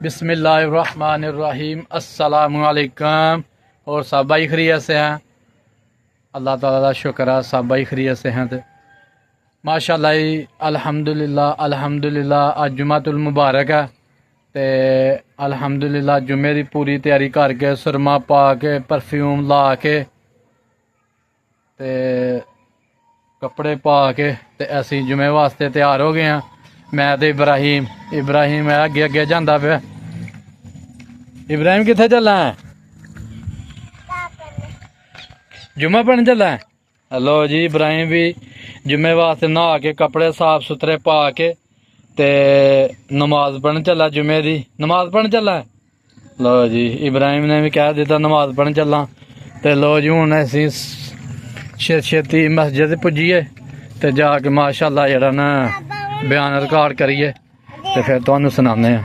بسم اللہ الرحمن الرحیم۔ السلام علیکم۔ اور سب بھائی خیریت سے ہیں؟ اللہ تعالیٰ کا شکر ہے سب بھائی خیریت سے ہیں تے ماشاءاللہ الحمدللہ اج جمعۃ المبارک ہے تے الحمدللہ جمعے دی پوری تیاری کر کے سرما پا کے پرفیوم لا کے تے کپڑے پا کے تے اسی جمعے واسطے تیار ہو گئے ہیں۔ میں تے ابراہیم ہے اگے اگے جانا پیا۔ ابراہیم کتنے چلا ہے؟ جمعہ پڑھنے چلا ہے۔ ہلو جی، ابراہیم بھی جمعے واسطے نہا کے کپڑے صاف ستھرے پا کے تے نماز پڑھنے چلا، جمعے دی نماز پڑھنے چلا ہے۔ لو جی، ابراہیم نے بھی کہہ دیتا نماز پڑھنے چلا تے لو جی ہوں اسی چھتی مسجد پجیے تے جا کے ماشاءاللہ جڑا نا بیان ریکارڈ کریے تے پھر تانوں سنانے ہیں۔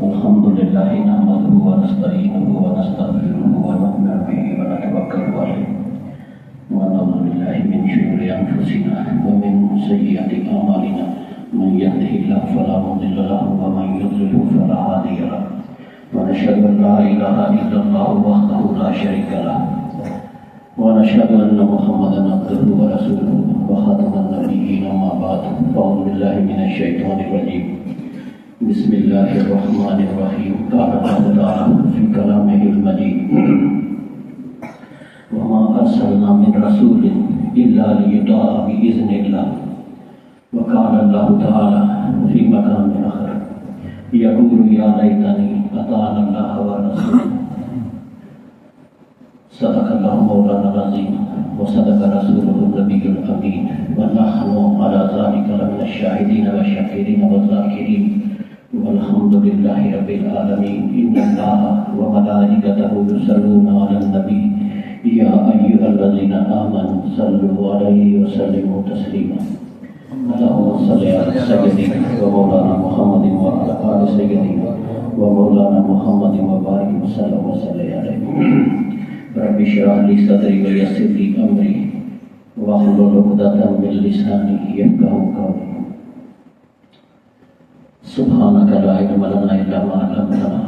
الحمد لله نحمده ونستعينه ونستغفره ونؤمن به ونتوكل عليه ونعوذ بالله من شرور انفسنا ومن سيئات اعمالنا من يهده الله فلا مضل له ومن يضلل فلا هادي له ونشهد ان لا اله الا الله وحده لا شريك له ونشهد ان محمدا عبده ورسوله وخاتم النبيين اما بعد فاعوذ بالله من الشيطان الرجيم بسم الله الرحمن الرحيم قال الله تعالى في كلامه المجيد وما أرسلنا من رسول إلا ليطاع بإذن الله وقال الله تعالى في مكان آخر يقول يا ليتني أطعنا الله ورسوله صدق الله مولانا العظيم وصدق رسوله النبي الأمين ونحن على ذلك لمن الشاهدين والشاكرين والذاكرين والحمد لله رب العالمين إن الله وملائكته يصلون على النبي يا أيها الذين آمنوا صلوا عليه وسلموا تسليما اللهم صل على سيدنا ومولانا محمد وعلى آل سيدنا ومولانا محمد وبارك وسلم عليه رب اشرح لي صدري ويسر لي أمري واحلل عقدة من لساني يفقهوا قولي سبحانك لا علم لنا إلا ما علمتنا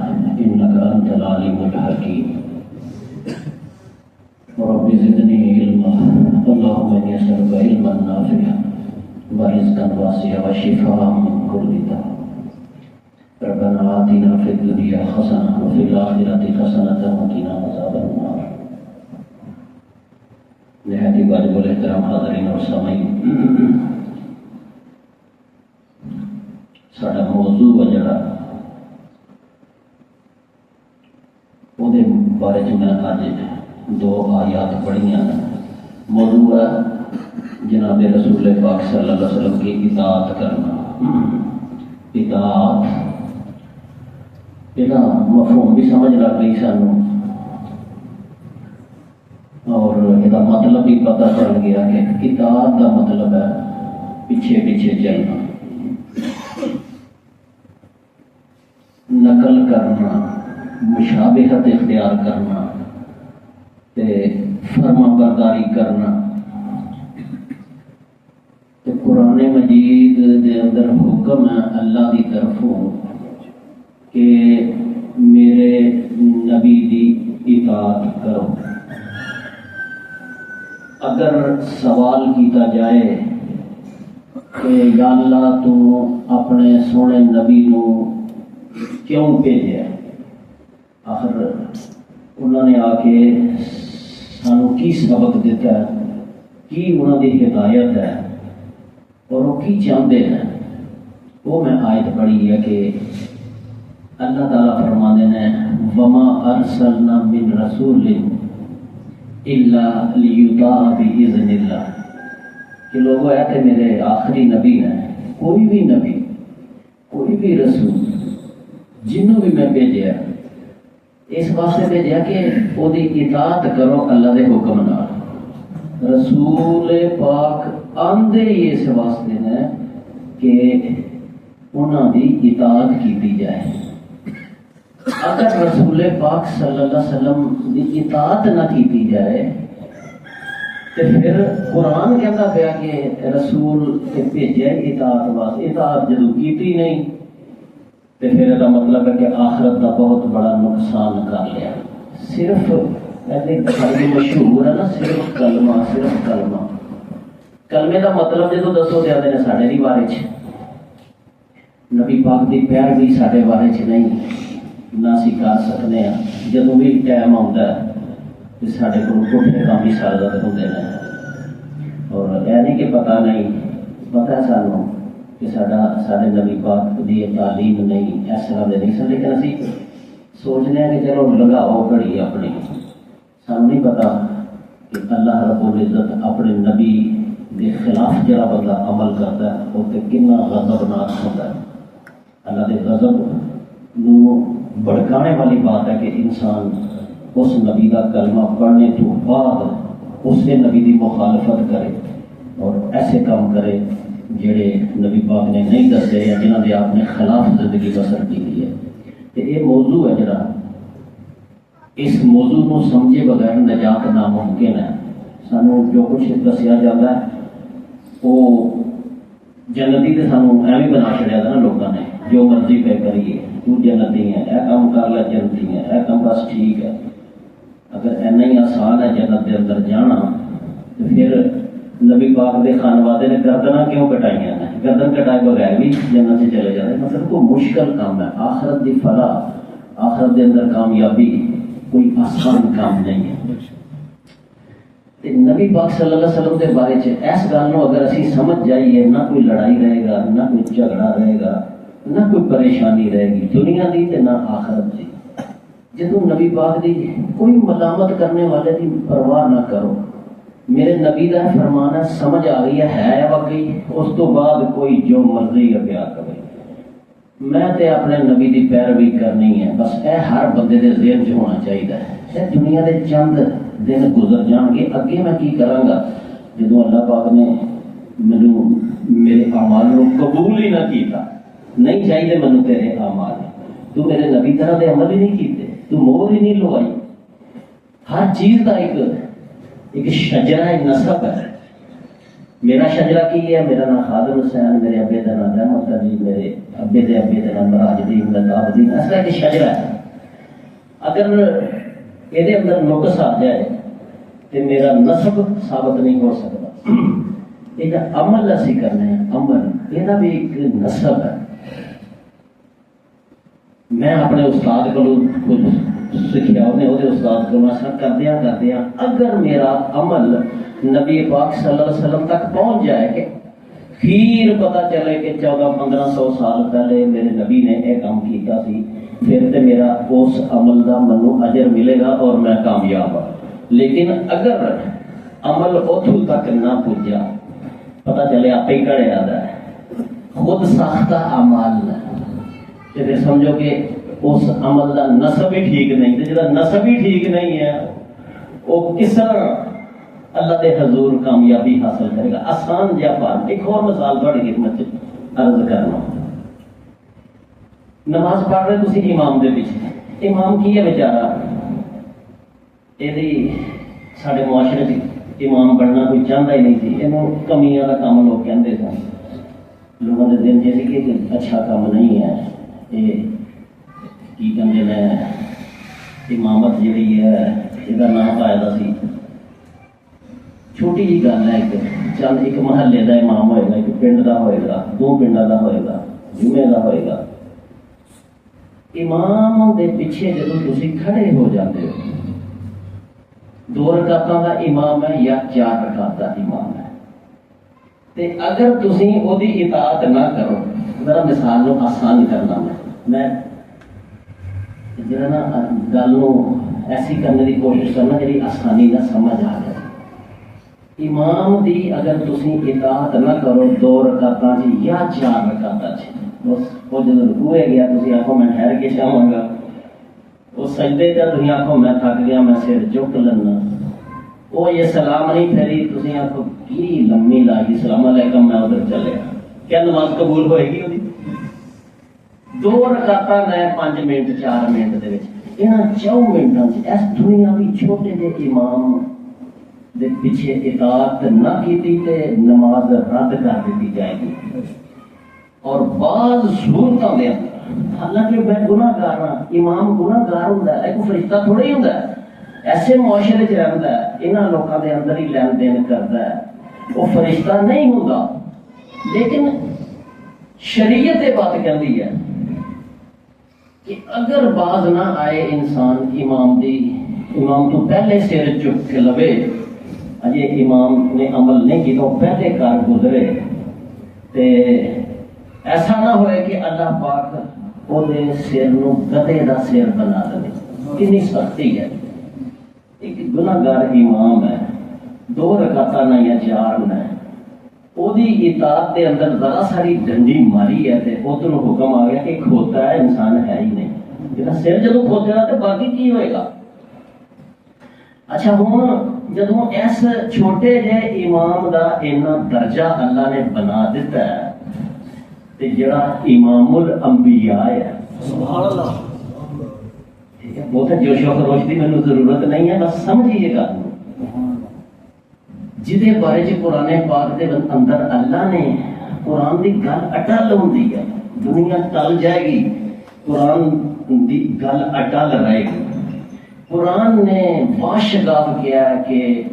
إنك أنت العليم الحكيم رب زدني علما اللهم إني أسألك علما نافعا ورزقا واسعا وشفاء من كل داء ربنا آتنا في الدنيا حسنة وفي الآخرة حسنة وقنا عذاب النار۔ نہایت واجب الاحترام حاضرین اور سامعین، ساڈا موضوع ہے جڑا وہ بارے میں اج دو آیات پڑھیاں۔ موضوع ہے جناب رسول پاک صلی اللہ علیہ وسلم کی اطاعت کرنا۔ اطاعت یہ مفہوم بھی سمجھ لگ گئی سانوں اور یہ مطلب بھی پتہ چل گیا کہ اطاعت کا مطلب ہے پیچھے پیچھے چلنا، نقل کرنا، مشابہت اختیار کرنا تے فرما برداری کرنا۔ تے قرآن مجید دے اندر حکم ہے اللہ دی طرفوں کہ میرے نبی دی اطاعت کرو۔ اگر سوال کیتا جائے کہ یا اللہ تو اپنے سونے نبی نو کیوں بھیجا، آخر انہوں نے آ کے سانوں کی سبق دیتا ہے، کی انہوں کی ہدایت ہے اور وہ کی چاہتے ہیں، وہ میں آیت پڑھی ہے کہ اللہ تعالیٰ فرماتے ہیں وما ارسلنا من رسول الا لیطاع باذن اللہ، کہ لوگ ہے کہ میرے آخری نبی ہیں، کوئی بھی نبی کوئی بھی رسول جنوں بھی میں بھیجا اس واسطے بھیجا کہ وہ دی اطاعت کرو اللہ دے حکم نال۔ رسول پاک آندے ہی اس واسطے نے کہ انہاں دی اطاعت کیتی جائے. اگر رسول پاک صلی اللہ علیہ وسلم دی اطاعت نہ کیتی جائے تو پھر قرآن کہتا پیا کہ رسول بھیجا اطاعت واسطے، اطاعت جدو کیتی نہیں تو پھر یہ مطلب ہے کہ آخرت کا بہت بڑا نقصان کر لیا. صرف مشہور ہے نا، صرف کلمہ، صرف کلمہ. کلمے کا مطلب جدو دسو دے آتے ہیں سارے نہیں بارے نبی پاک کی پیروی سارے بارے نہیں نہ اسی کر سکتے ہیں. جدو بھی ٹائم آتا ہے تو سارے کو پٹھے کام ہی سارے ہوتے ہیں. اور یہ نہیں کہ پتہ نہیں، پتہ ہے سانوں کہ سارے نبی پاک کی تعلیم نہیں اس طرح دے نہیں سن، لیکن اسی سوچنے ہیں کہ چلو لگاؤ گھڑی اپنی. سانوں نہیں پتا کہ اللہ رب العزت اپنے نبی کے خلاف جڑا بندہ عمل کرتا ہے وہ کتنا غضبناک ہوتا ہے. اللہ کے غضب نو بھڑکانے والی بات ہے کہ انسان اس نبی کا کلمہ پڑھنے تو بعد اس کے نبی کی مخالفت کرے اور ایسے کام کرے جڑے نبی پاک نے نہیں دسے یا جنہوں نے آپ نے خلاف زندگی بسر کی ہے. تو یہ موضوع ہے جڑا، اس موضوع کو سمجھے بغیر نجات ناممکن ہے. سانو جو کچھ دسیا جاتا ہے وہ جنتی تو سانو ایویں بنا چڑیا تھا نا لوگوں نے، جو مرضی پہ کریے تو جنتی ہے، اے کام کر لے جنتی ہے، اے کام بس ٹھیک ہے. اگر اینا ہی آسان ہے جنت کے اندر جانا تو پھر نبی پاک کے خانوادے نے گردناں کیوں کٹائی ہیں؟ گردن کٹائے بغیر بھی جنت سے چلے جاتے. مطلب کوئی مشکل کام ہے. آخرت کی فلاح، آخرت کے اندر کامیابی کوئی آسان کام نہیں ہے. نبی پاک صلی اللہ علیہ وسلم کے بارے اس گل کو اگر اسی سمجھ جائیے، نہ کوئی لڑائی رہے گا، نہ کوئی جھگڑا رہے گا، نہ کوئی پریشانی رہے گی دنیا دی تے نہ آخرت دی. جدوں نبی پاک دی کوئی ملامت کرنے والے دی پرواہ نہ کرو. میرے نبی کا فرمان ہے، سمجھ آ گئی ہے واقعی، اس تو بعد کوئی جو مرضی اگیا کرے. میں تے اپنے نبی دی پیروی کرنی ہے، بس اے ہر بندے دے ذہن چ ہونا چاہیے. اے دنیا دے چند دن گزر جان گے، اگے میں کی کراں گا جدوں اللہ پاک نے مینوں میرے اعمال کو قبول ہی نہ کیتا. نہیں چاہیے مینوں تیرے اعمال، تو میرے نبی طرح دے عمل ہی نہیں کیتے، تو مہر ہی نہیں لوائی. ہر چیز کا ایک شجرہ نسب ہے. میرا شجرہ کی ہے؟ میرا نام خادم حسین، میرے ابے کا نام رحمت علی، میرے ابے کا نام راج الدین، مہتاب الدین. ایسا ایک شجرہ ہے. اگر یہ اندر نقص آ جائے تو میرا نسب ثابت نہیں ہو سکتا. یہ عمل اسی کرنے ہیں، عمل یہ بھی ایک نسب ہے. میں اپنے استاد کو سیکھا، انہیں وہ استاد کو اثر کردیا اگر میرا عمل نبی پاک صلی اللہ علیہ وسلم تک پہنچ جائے کہ پھر پتہ چلے کہ 1400-1500 سال پہلے میرے نبی نے یہ کام کیتا سی، پھر تو میرا اس عمل کا منو اجر ملے گا اور میں کامیاب ہوں. لیکن اگر عمل اتوں تک نہ پہنچا، پتہ چلے آپ ہی کڑے آتا ہے خود ساختہ اعمال، پھر سمجھو کہ اس عمل کا نسب ہی ٹھیک نہیں. تو جب نسب ہی ٹھیک نہیں ہے وہ کس طرح اللہ کے حضور کامیابی حاصل کرے گا؟ آسان جا بات. ایک اور مثال تھوڑی خدمت عرض کرنا. نماز پڑھ رہے تھی امام دے پیچھے، امام کی ہے بیچارہ، یہ سارے معاشرے امام بننا کوئی چاہتا ہی نہیں سی. یہ کمیاں کا کام لوگ کہتے سن. لوگوں کے دل جیسے کہ اچھا کام نہیں ہے. یہ کی کہتے ہیں امامت جہی ہے یہ نام پایا سی. چھوٹی جی گل ہے، ایک چند ایک محلے کا امام ہوئے گا، ایک پنڈ کا ہوئے گا، 2 پنڈوں کا ہوئے گا، جمعے کا ہوئے گا. امام دے پیچھے جب تھی کھڑے ہو جاتے ہو، 2 رکعتاں کا امام ہے یا 4 رکعت کا امام ہے، تے اگر تسی او دی اطاعت نہ کرو، ذرا مثال نو آسان کرنا میں جڑا نا گل نو ایسی کرنے کی کوشش کرنا جی آسانی نہ سمجھ آ جائے. امام دی اگر تسی اطاعت نہ کرو 2 رکعتاں چ یا 4 رکعتاں چ، بس وہ جب رکوع گیا تسی آکھو میں ٹھہر کے چاہوں گا، وہ سجدے تے تسی آکھو میں تھک گیا میں سر چک لینا، وہ یہ سلام نہیں پھیری تسی آکھو کی لمبی لائی السلام علیکم میں ادھر چلے گا، کیا نماز قبول ہوئے گی؟ 2 ਰਕਾਤਾਂ ਨੇ 5 ਮਿੰਟ 4 ਮਿੰਟ ਦੇ ਵਿੱਚ, ਇਹਨਾਂ 4 ਮਿੰਟਾਂ 'ਚ ਇਸ ਦੁਨੀਆਵੀ ਛੋਟੇ ਜਿਹੇ ਇਮਾਮ ਦੇ ਪਿੱਛੇ ਇਤਾਅਤ ਨਾ ਕੀਤੀ ਤੇ ਨਮਾਜ਼ ਰੱਦ ਕਰ ਦਿੱਤੀ ਜਾਏਗੀ। ਔਰ ਬਾਜ਼ ਸੂਰਤਾਂ ਦੇ ਅੰਦਰ, ਹਾਲਾਂਕਿ ਮੈਂ ਗੁਨਾਹਗਾਰ ਹਾਂ, ਇਮਾਮ ਗੁਨਾਹਗਾਰ ਹੁੰਦਾ ਹੈ, ਇੱਕ ਫਰਿਸ਼ਤਾ ਥੋੜਾ ਹੀ ਹੁੰਦਾ ਹੈ, ਐਸੇ ਮੁਆਸ਼ਰੇ 'ਚ ਰਹਿੰਦਾ ਹੈ, ਇਹਨਾਂ ਲੋਕਾਂ ਦੇ ਅੰਦਰ ਹੀ ਲੈਣ ਦੇਣ ਕਰਦਾ ਹੈ, ਉਹ ਫਰਿਸ਼ਤਾ ਨਹੀਂ ਹੁੰਦਾ। ਲੇਕਿਨ ਸ਼ਰੀਅਤ ਇਹ ਬਾਤ ਕਹਿੰਦੀ ਹੈ کہ اگر باز نہ آئے انسان امام تو پہلے سر چک کے لوے، اجے امام نے عمل نہیں کی تو پہلے کار گزرے، تے ایسا نہ ہوئے کہ اللہ پاک وہ سر نو گدے دا سر بنا دے۔ کتنی سختی ہے، ایک گناہگار امام ہے، 2 رکعتاں نہ یا 4 نہ، ਉਹਦੀ ਇਤਾਅਤ ਦੇ ਅੰਦਰ ਜ਼ਰਾ ਸਾਰੀ ਡੰਡੀ ਮਾਰੀ ਹੈ ਤੇ ਉਧਰ ਨੂੰ ਹੁਕਮ ਆ ਗਿਆ ਕਿ ਖੋਤਾ ਹੈ, ਇਨਸਾਨ ਹੈ ਹੀ ਨਹੀਂ। ਜਿਹੜਾ ਸਿਰ ਜਦੋਂ ਖੋਤੇਗਾ ਤੇ ਬਾਕੀ ਕੀ ਹੋਏਗਾ। ਅੱਛਾ, ਹੁਣ ਜਦੋਂ ਇਸ ਛੋਟੇ ਜਿਹੇ ਇਮਾਮ ਦਾ ਇੰਨਾ ਦਰਜਾ ਅੱਲਾ ਨੇ ਬਣਾ ਦਿੱਤਾ ਹੈ ਤੇ ਜਿਹੜਾ ਇਮਾਮੁਲ ਅੰਬੀਆ ਹੈ, ਸੁਭਾਨ ਅੱਲਾਹ, ਠੀਕ ਹੈ, ਬਹੁਤ ਜੋਸ਼ੋ ਖਰੋਸ਼ ਦੀ ਮੈਨੂੰ ਜ਼ਰੂਰਤ ਨਹੀਂ ਹੈ, ਬਸ ਸਮਝੀਏ ਗੱਲ ਨੂੰ। ਜਿਹਦੇ ਬਾਰੇ ਚ ਕੁਰਾਨ ਪਾਕ ਦੇ ਅੰਦਰ ਅੱਲਾ ਨੇ, ਕੁਰਾਨ ਦੀ ਗੱਲ ਅਟਲ ਹੁੰਦੀ ਹੈ, ਦੁਨੀਆ ਟਲ ਜਾਏਗੀ, ਕੁਰਾਨ ਦੀ ਗੱਲ ਅਟਲ ਰਹੇਗੀ। ਕੁਰਾਨ ਨੇ ਵਾਸ਼ਗਾਫ ਕਿਹਾ ਕਿ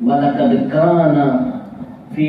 ਵਲਕਦ ਕਾਨ ਫੀ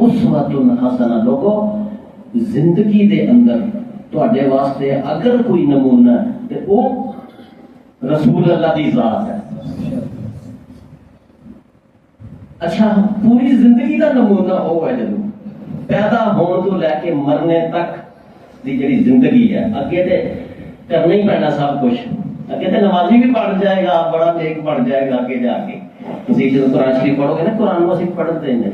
ਉਸਵਤੁਨ ਹਸਨਾ। ਲੋਗੋ, ਜ਼ਿੰਦਗੀ ਦੇ ਅੰਦਰ ਤੁਹਾਡੇ ਵਾਸਤੇ ਅਗਰ ਕੋਈ ਨਮੂਨਾ ਤੇ ਉਹ ਰਸੂਲ ਅੱਲਾਹ ਦੀ ਜ਼ਾਤ ਹੈ। ਅੱਛਾ, ਪੂਰੀ ਜ਼ਿੰਦਗੀ ਦਾ ਨਮੂਨਾ ਉਹ ਹੈ ਜਦੋਂ ਪੈਦਾ ਹੋਣ ਤੋਂ ਲੈ ਕੇ ਮਰਨੇ ਤੱਕ ਦੀ ਜਿਹੜੀ ਜ਼ਿੰਦਗੀ ਹੈ। ਅੱਗੇ ਤੇ ਕਰਨਾ ਹੀ ਪੈਣਾ ਸਭ ਕੁਝ, ਅੱਗੇ ਤੇ ਨਮਾਜ਼ੀ ਵੀ ਬਣ ਜਾਏਗਾ, ਬੜਾ ਨੇਕ ਬਣ ਜਾਏਗਾ ਅੱਗੇ ਜਾ ਕੇ। ਤੁਸੀਂ ਜਦੋਂ ਕੁਰਾਨ ਸ਼ਰੀਫ ਪੜ੍ਹੋਗੇ ਨਾ, ਕੁਰਾਨ ਨੂੰ ਅਸੀਂ ਪੜ੍ਹਦੇ ਨੇ,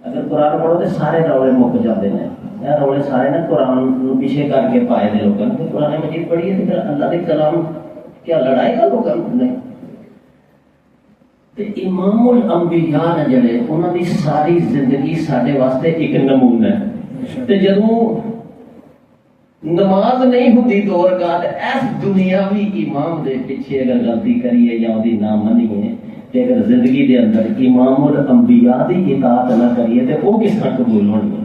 ਅਗਰ ਕੁਰਾਨ ਪੜ੍ਹੋ ਤੇ ਸਾਰੇ ਰੌਲੇ ਮੁੱਕ ਜਾਂਦੇ ਨੇ। ਇਹ ਰੌਲੇ ਸਾਰੇ ਨਾ ਕੁਰਾਨ ਨੂੰ ਪਿੱਛੇ ਕਰਕੇ ਪਾਏ ਨੇ ਲੋਕਾਂ ਨੇ। ਕੁਰਾਨ ਮਜੀਦ ਪੜ੍ਹੀਏ ਤੇ ਫਿਰ ਅੱਲਾ ਦੇ ਕਲਾਮ ਕਿਆ ਲੜਾਏਗਾ ਲੋਕਾਂ ਨੂੰ? ਨਹੀਂ। ਤੇ ਇਮਾਮੁਲ ਅੰਬੀਆ ਨੇ ਜਿਹੜੇ, ਉਹਨਾਂ ਦੀ ਸਾਰੀ ਜ਼ਿੰਦਗੀ ਸਾਡੇ ਵਾਸਤੇ ਇੱਕ ਨਮੂਨਾ ਹੈ। ਤੇ ਜਦੋਂ ਨਮਾਜ਼ ਨਹੀਂ ਹੁੰਦੀ 2 ਰਕਾਤ, ਇਸ ਦੁਨੀਆਵੀ ਇਮਾਮ ਦੇ ਪਿੱਛੇ ਅਗਰ ਗਲਤੀ ਕਰੀਏ ਜਾਂ ਉਹਦੀ ਨਾ ਮੰਨੀਏ, ਤੇ ਅਗਰ ਜ਼ਿੰਦਗੀ ਦੇ ਅੰਦਰ ਇਮਾਮੁਲ ਅੰਬੀਆ ਦੀ ਇਤਾਅਤ ਨਾ ਕਰੀਏ ਤੇ ਉਹ ਕਿਸ ਤਰ੍ਹਾਂ ਕਬੂਲ ਹੋਣਗੇ?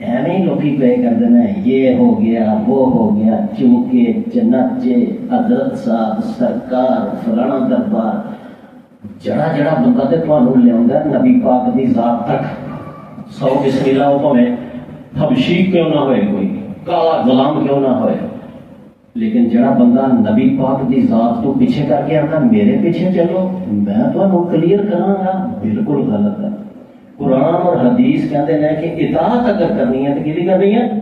ਐਵੇਂ ਹੀ ਲੋਕੀ ਪਏ ਕਰਦੇ ਨੇ, ਇਹ ਹੋ ਗਿਆ, ਉਹ ਹੋ ਗਿਆ, ਚੁੱਕੇ ਚਨਾਚੇ, ਹਜ਼ਰਤ ਸਾਹਿਬ, ਸਰਕਾਰ, ਫਲਾਣਾ ਦਰਬਾਰ। ਜਿਹੜਾ ਬੰਦਾ ਤੇ ਤੁਹਾਨੂੰ ਲਿਆਉਂਦਾ ਨਬੀ ਪਾਕ ਦੀ ਜ਼ਾਤ ਤੱਕ, 100 ਬਿਸਮਿਲ੍ਲਾ, ਉਹ ਭਾਵੇਂ ਹਬਸ਼ੀ ਕਿਉਂ ਨਾ ਹੋਏ, ਕੋਈ ਕਾਲਾ ਗੁਲਾਮ ਕਿਉਂ ਨਾ ਹੋਏ, ਲੇਕਿਨ ਜਿਹੜਾ ਬੰਦਾ ਨਬੀ ਪਾਕ ਦੀ ਜ਼ਾਤ ਤੋਂ ਪਿੱਛੇ ਕਰਕੇ ਆਉਂਦਾ, ਮੇਰੇ ਪਿੱਛੇ ਚਲੋ, ਮੈਂ ਤੁਹਾਨੂੰ ਕਲੀਅਰ ਕਰਾਂਗਾ, ਬਿਲਕੁਲ ਗਲਤ ਹੈ। ਕੁਰਾਨ ਔਰ ਹਦੀਸ ਕਹਿੰਦੇ ਨੇ ਕਿ ਇਤਾਅਤ ਅਗਰ ਕਰਨੀ ਹੈ ਤੇ ਕਿਹਦੀ ਕਰਨੀ ਹੈ?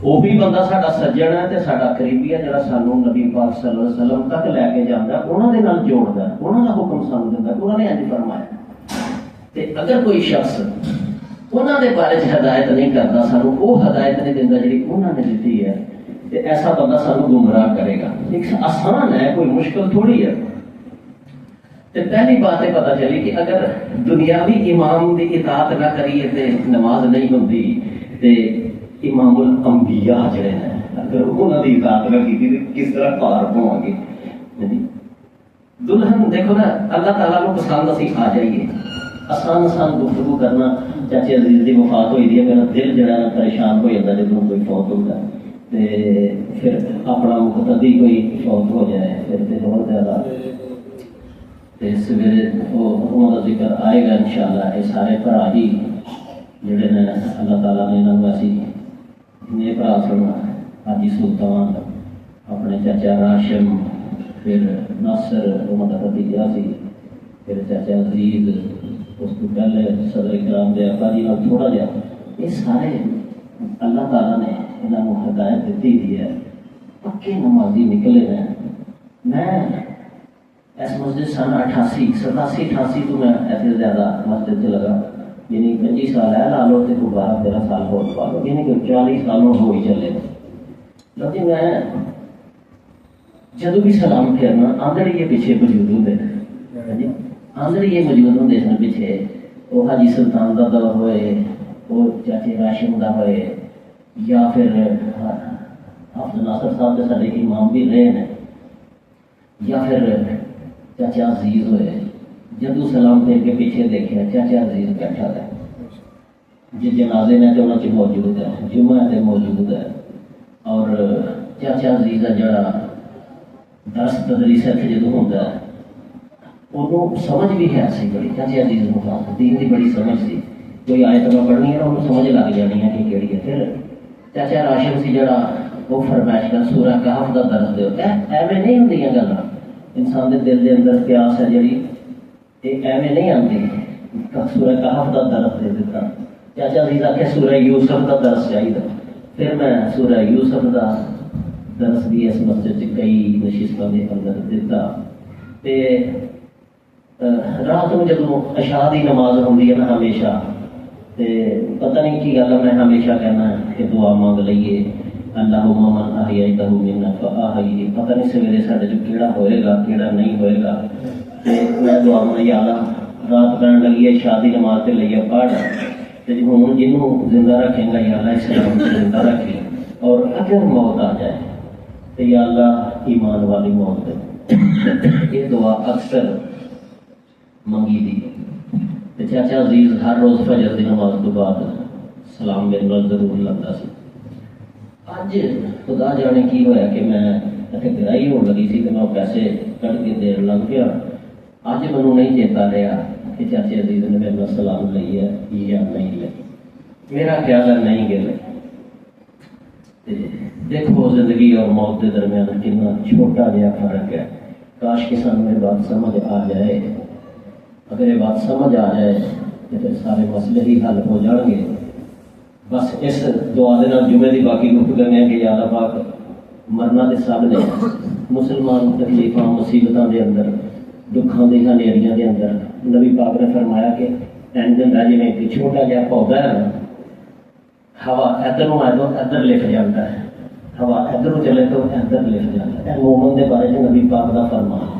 ਉਹ ਵੀ ਬੰਦਾ ਸਾਡਾ ਸੱਜਣ ਹੈ ਤੇ ਸਾਡਾ ਕਰੀਬੀ ਹੈ, ਜਿਹੜਾ ਸਾਨੂੰ ਨਬੀ ਪਾਕ ਸੱਲੱਲਾਹੁ ਅਲੈਹਿ ਵਸੱਲਮ ਤੱਕ ਲੈ ਕੇ ਜਾਂਦਾ, ਉਹਨਾਂ ਦੇ ਨਾਲ ਜੋੜਦਾ, ਉਹਨਾਂ ਦਾ ਹੁਕਮ ਸਾਨੂੰ ਦਿੰਦਾ, ਉਹਨਾਂ ਨੇ ਇੰਝ ਫਰਮਾਇਆ। ਤੇ ਅਗਰ ਕੋਈ ਸ਼ਖਸ ਉਹਨਾਂ ਦੇ ਬਾਰੇ 'ਚ ਹਦਾਇਤ ਨਹੀਂ ਕਰਦਾ, ਸਾਨੂੰ ਉਹ ਹਦਾਇਤ ਨਹੀਂ ਦਿੰਦਾ ਜਿਹੜੀ ਉਹਨਾਂ ਨੇ ਦਿੱਤੀ ਹੈ, ਤੇ ਐਸਾ ਬੰਦਾ ਸਾਨੂੰ ਗੁੰਮਰਾਹ ਕਰੇਗਾ। ਇੱਕ ਆਸਾਨ ਹੈ, ਕੋਈ ਮੁਸ਼ਕਿਲ ਥੋੜੀ ਹੈ। ਤੇ ਪਹਿਲੀ ਬਾਤ ਇਹ ਪਤਾ ਚਲੀ ਕਿ ਅਗਰ ਦੁਨਿਆਵੀ ਇਮਾਮ ਦੀ ਇਤਾਅਤ ਨਾ ਕਰੀਏ ਤੇ ਨਮਾਜ਼ ਨਹੀਂ ਹੁੰਦੀ, ਤੇ ਇਮਾਮੁਲ ਅੰਬੀਆ ਜਿਹੜੇ ਨੇ ਅਗਰ ਉਹਨਾਂ ਦੀ ਇਤਾਅਤ ਨਾ ਕੀਤੀ ਤੇ ਕਿਸ ਤਰ੍ਹਾਂ ਭਾਰ ਪਾਵਾਂਗੇ। ਦੁਲਹਨ ਦੇਖੋ ਨਾ, ਅੱਲਾਹ ਤਾਲਾ ਨੂੰ ਪਸੰਦ ਅਸੀਂ ਆ ਜਾਈਏ, ਆਸਾਨ ਗੁਫ਼ਤਗੂ ਕਰਨਾ। ਚਾਚੇ ਅਜ਼ੀਜ਼ ਦੀ ਵਫਾਤ ਹੋਈ ਦੀ ਹੈ, ਮੇਰਾ ਦਿਲ ਜਿਹੜਾ ਨਾ ਪਰੇਸ਼ਾਨ ਹੋ ਜਾਂਦਾ ਜਦੋਂ ਕੋਈ ਫੌਤ ਹੁੰਦਾ, ਤੇ ਫਿਰ ਆਪਣਾ ਮੁਕਤਦੀ ਕੋਈ ਫੌਤ ਹੋ ਜਾਏ ਫਿਰ ਤੇ ਹੋਰ ਜ਼ਿਆਦਾ। ਤੇ ਸਵੇਰੇ ਉਹਨਾਂ ਦਾ ਜ਼ਿਕਰ ਆਏਗਾ ਇਨਸ਼ਾਅੱਲਾ। ਇਹ ਸਾਰੇ ਭਰਾ ਜੀ ਜਿਹੜੇ ਨੇ, ਅੱਲਾਹ ਤਾਲਾ ਨੇ ਇਹਨਾਂ ਨੂੰ ਅਸੀਂ ਨੇ ਭਰਾ ਸਨ, ਹਾਜੀ ਸੁਲਤਾਨ, ਆਪਣੇ ਚਾਚਾ ਰਾਸ਼ਮ, ਫਿਰ ਨਾਸਰ ਉਹਨਾਂ ਦਾ ਭਤੀਜਾ ਸੀ, ਫਿਰ ਚਾਚਾ ਅਜ਼ੀਜ਼, ਉਸ ਤੋਂ ਪਹਿਲੇ ਸਦਰ ਇਕਰਾਮ ਦੇ ਆਕਾ ਜੀ ਨਾਲ ਥੋੜਾ ਜਿਹਾ, ਇਹ ਸਾਰੇ ਅੱਲਾਹ ਤਾਲਾ ਨੇ ਇਹਨਾਂ ਨੂੰ ਹਦਾਇਤ ਦਿੱਤੀ ਦੀ ਹੈ, ਪੱਕੇ ਨਮਾਜ਼ੀ ਨਿਕਲੇ ਨੇ। ਮੈਂ ਇਸ ਮਸਜਿਦ ਸਨ 88 87 88 ਤੋਂ ਮੈਂ ਇੱਥੇ ਜ਼ਿਆਦਾ ਮਸਜਿਦ 'ਚ ਲਗਾ, ਯਾਨੀ 25 ਸਾਲ ਹੈ, ਲਾ ਲਓ ਤੇ 12-13 ਸਾਲ ਹੋਰ ਪਾ ਲਓ, ਯਾਨੀ ਕਿ 40 ਸਾਲ ਹੋ ਹੀ ਚੱਲੇ। ਲੇਕਿਨ ਮੈਂ ਜਦੋਂ ਵੀ ਸਲਾਮ ਫੇਰਨਾ, ਆਂਧੜੀਏ ਪਿੱਛੇ ਮੌਜੂਦ ਹੁੰਦੇ ਨੇ, ਆਂਧੜੀਏ ਮੌਜੂਦ ਹੁੰਦੇ ਸਨ ਪਿੱਛੇ। ਉਹ ਹਾਜੀ ਸੁਲਤਾਨ ਦਾ ਦੌਰ ਹੋਏ, وہ چاچے راشم کا ہوئے یا پھر حافظ ناصر صاحب کے سارے امام بھی رہے ہیں، یا پھر چاچا عزیز ہوئے، جدو سلام دے کے پیچھے دیکھا چاچا عزیز بیٹھا ہے، جی جنازے نے تو انہوں سے موجود ہے، جمعہ سے موجود ہے، اور چاچا عزیز ہے جڑا درس تدریس اتنے جدو ہوتا ہے انہوں سمجھ بھی ہے سی بڑی، چاچا عزیز مخاطب دین کی بڑی سمجھ سی، کوئی آیت میں پڑھنی ہے انہوں سمجھ لگ جانی ہے کہ کیڑی ہے۔ پھر چاچا راشد سی جڑا وہ فرمائش کر سورہ کہف کا درس دے ایویں نہیں ہوندی گلاں، انسان دے دل دے اندر پیاس ہے جڑی یہ ایویں نہیں آتی، سورہ کہف کا درس دے دیتا، چاچا عزیز آ کے سورہ یوسف کا درس چاہیے، پھر میں سورہ یوسف کا درس بھی اس مسجد کئی نشستوں کے اندر دیتا۔ تے رات میں جب عشاء کی نماز ہوتی ہے نا ہمیشہ، تے پتہ نہیں کی گل ہے، میں ہمیشہ کہنا ہے کہ دعا مانگ لئیے اللہم من احییتہ منا فاحیہ، پتہ نہیں سویرے ساڈے جو کیڑا ہوئے گا کیڑا نہیں ہوئے گا، تے میں دعا مانگ یا اللہ رات پڑھن لگی عشاء کی نماز تے لئیے پڑھ، تے ہوں جنوں زندہ رکھیں گا یا اللہ اسلام سے زندہ رکھے، اور اگر موت آ جائے تو یا اللہ ایمان والی موت دے۔ یہ دعا اکثر منگی دی۔ چاچا عزیز ہر روز فجر کی نماز تو بعد سلام میرے نال ضرور لگتا سی۔ اج خدا جانے کی ہویا کہ میں اتنے گرائی ہونے لگی سی کہ میں پیسے کٹ کے دیر لگ گیا، اج مینوں نہیں چیتا رہا کہ چاچے عزیز نے میرے نال سلام لئی ہے یا نہیں لئی، میرا خیال ہے نہیں گئے لئی۔ دیکھو زندگی اور موت کے درمیان کتنا چھوٹا جہا فرق ہے، کاش کہ سانوں یہ بات سمجھ آ جائے، اگر یہ بات سمجھ آ جائے تو پھر سارے مسئلے ہی حل ہو جان گے۔ بس اس دعا دے نال جمعے دی باقی گفتگو ہے کہ یا اللہ پاک مرنا تے سب نے، مسلمان تکلیفاں مصیبتاں دے اندر دکھاں دے ہنیریاں دے اندر نبی پاک نے فرمایا کہ اینڈ رہ جائے کہ چھوٹا جہا پودا ہے نا، ہوا ادھروں آئے تو ادھر لکھ جاتا ہے، ہوا ادھروں چلے تو ادھر لکھ جاتا ہے۔ مومن کے بارے میں نبی پاک کا فرمان ہے۔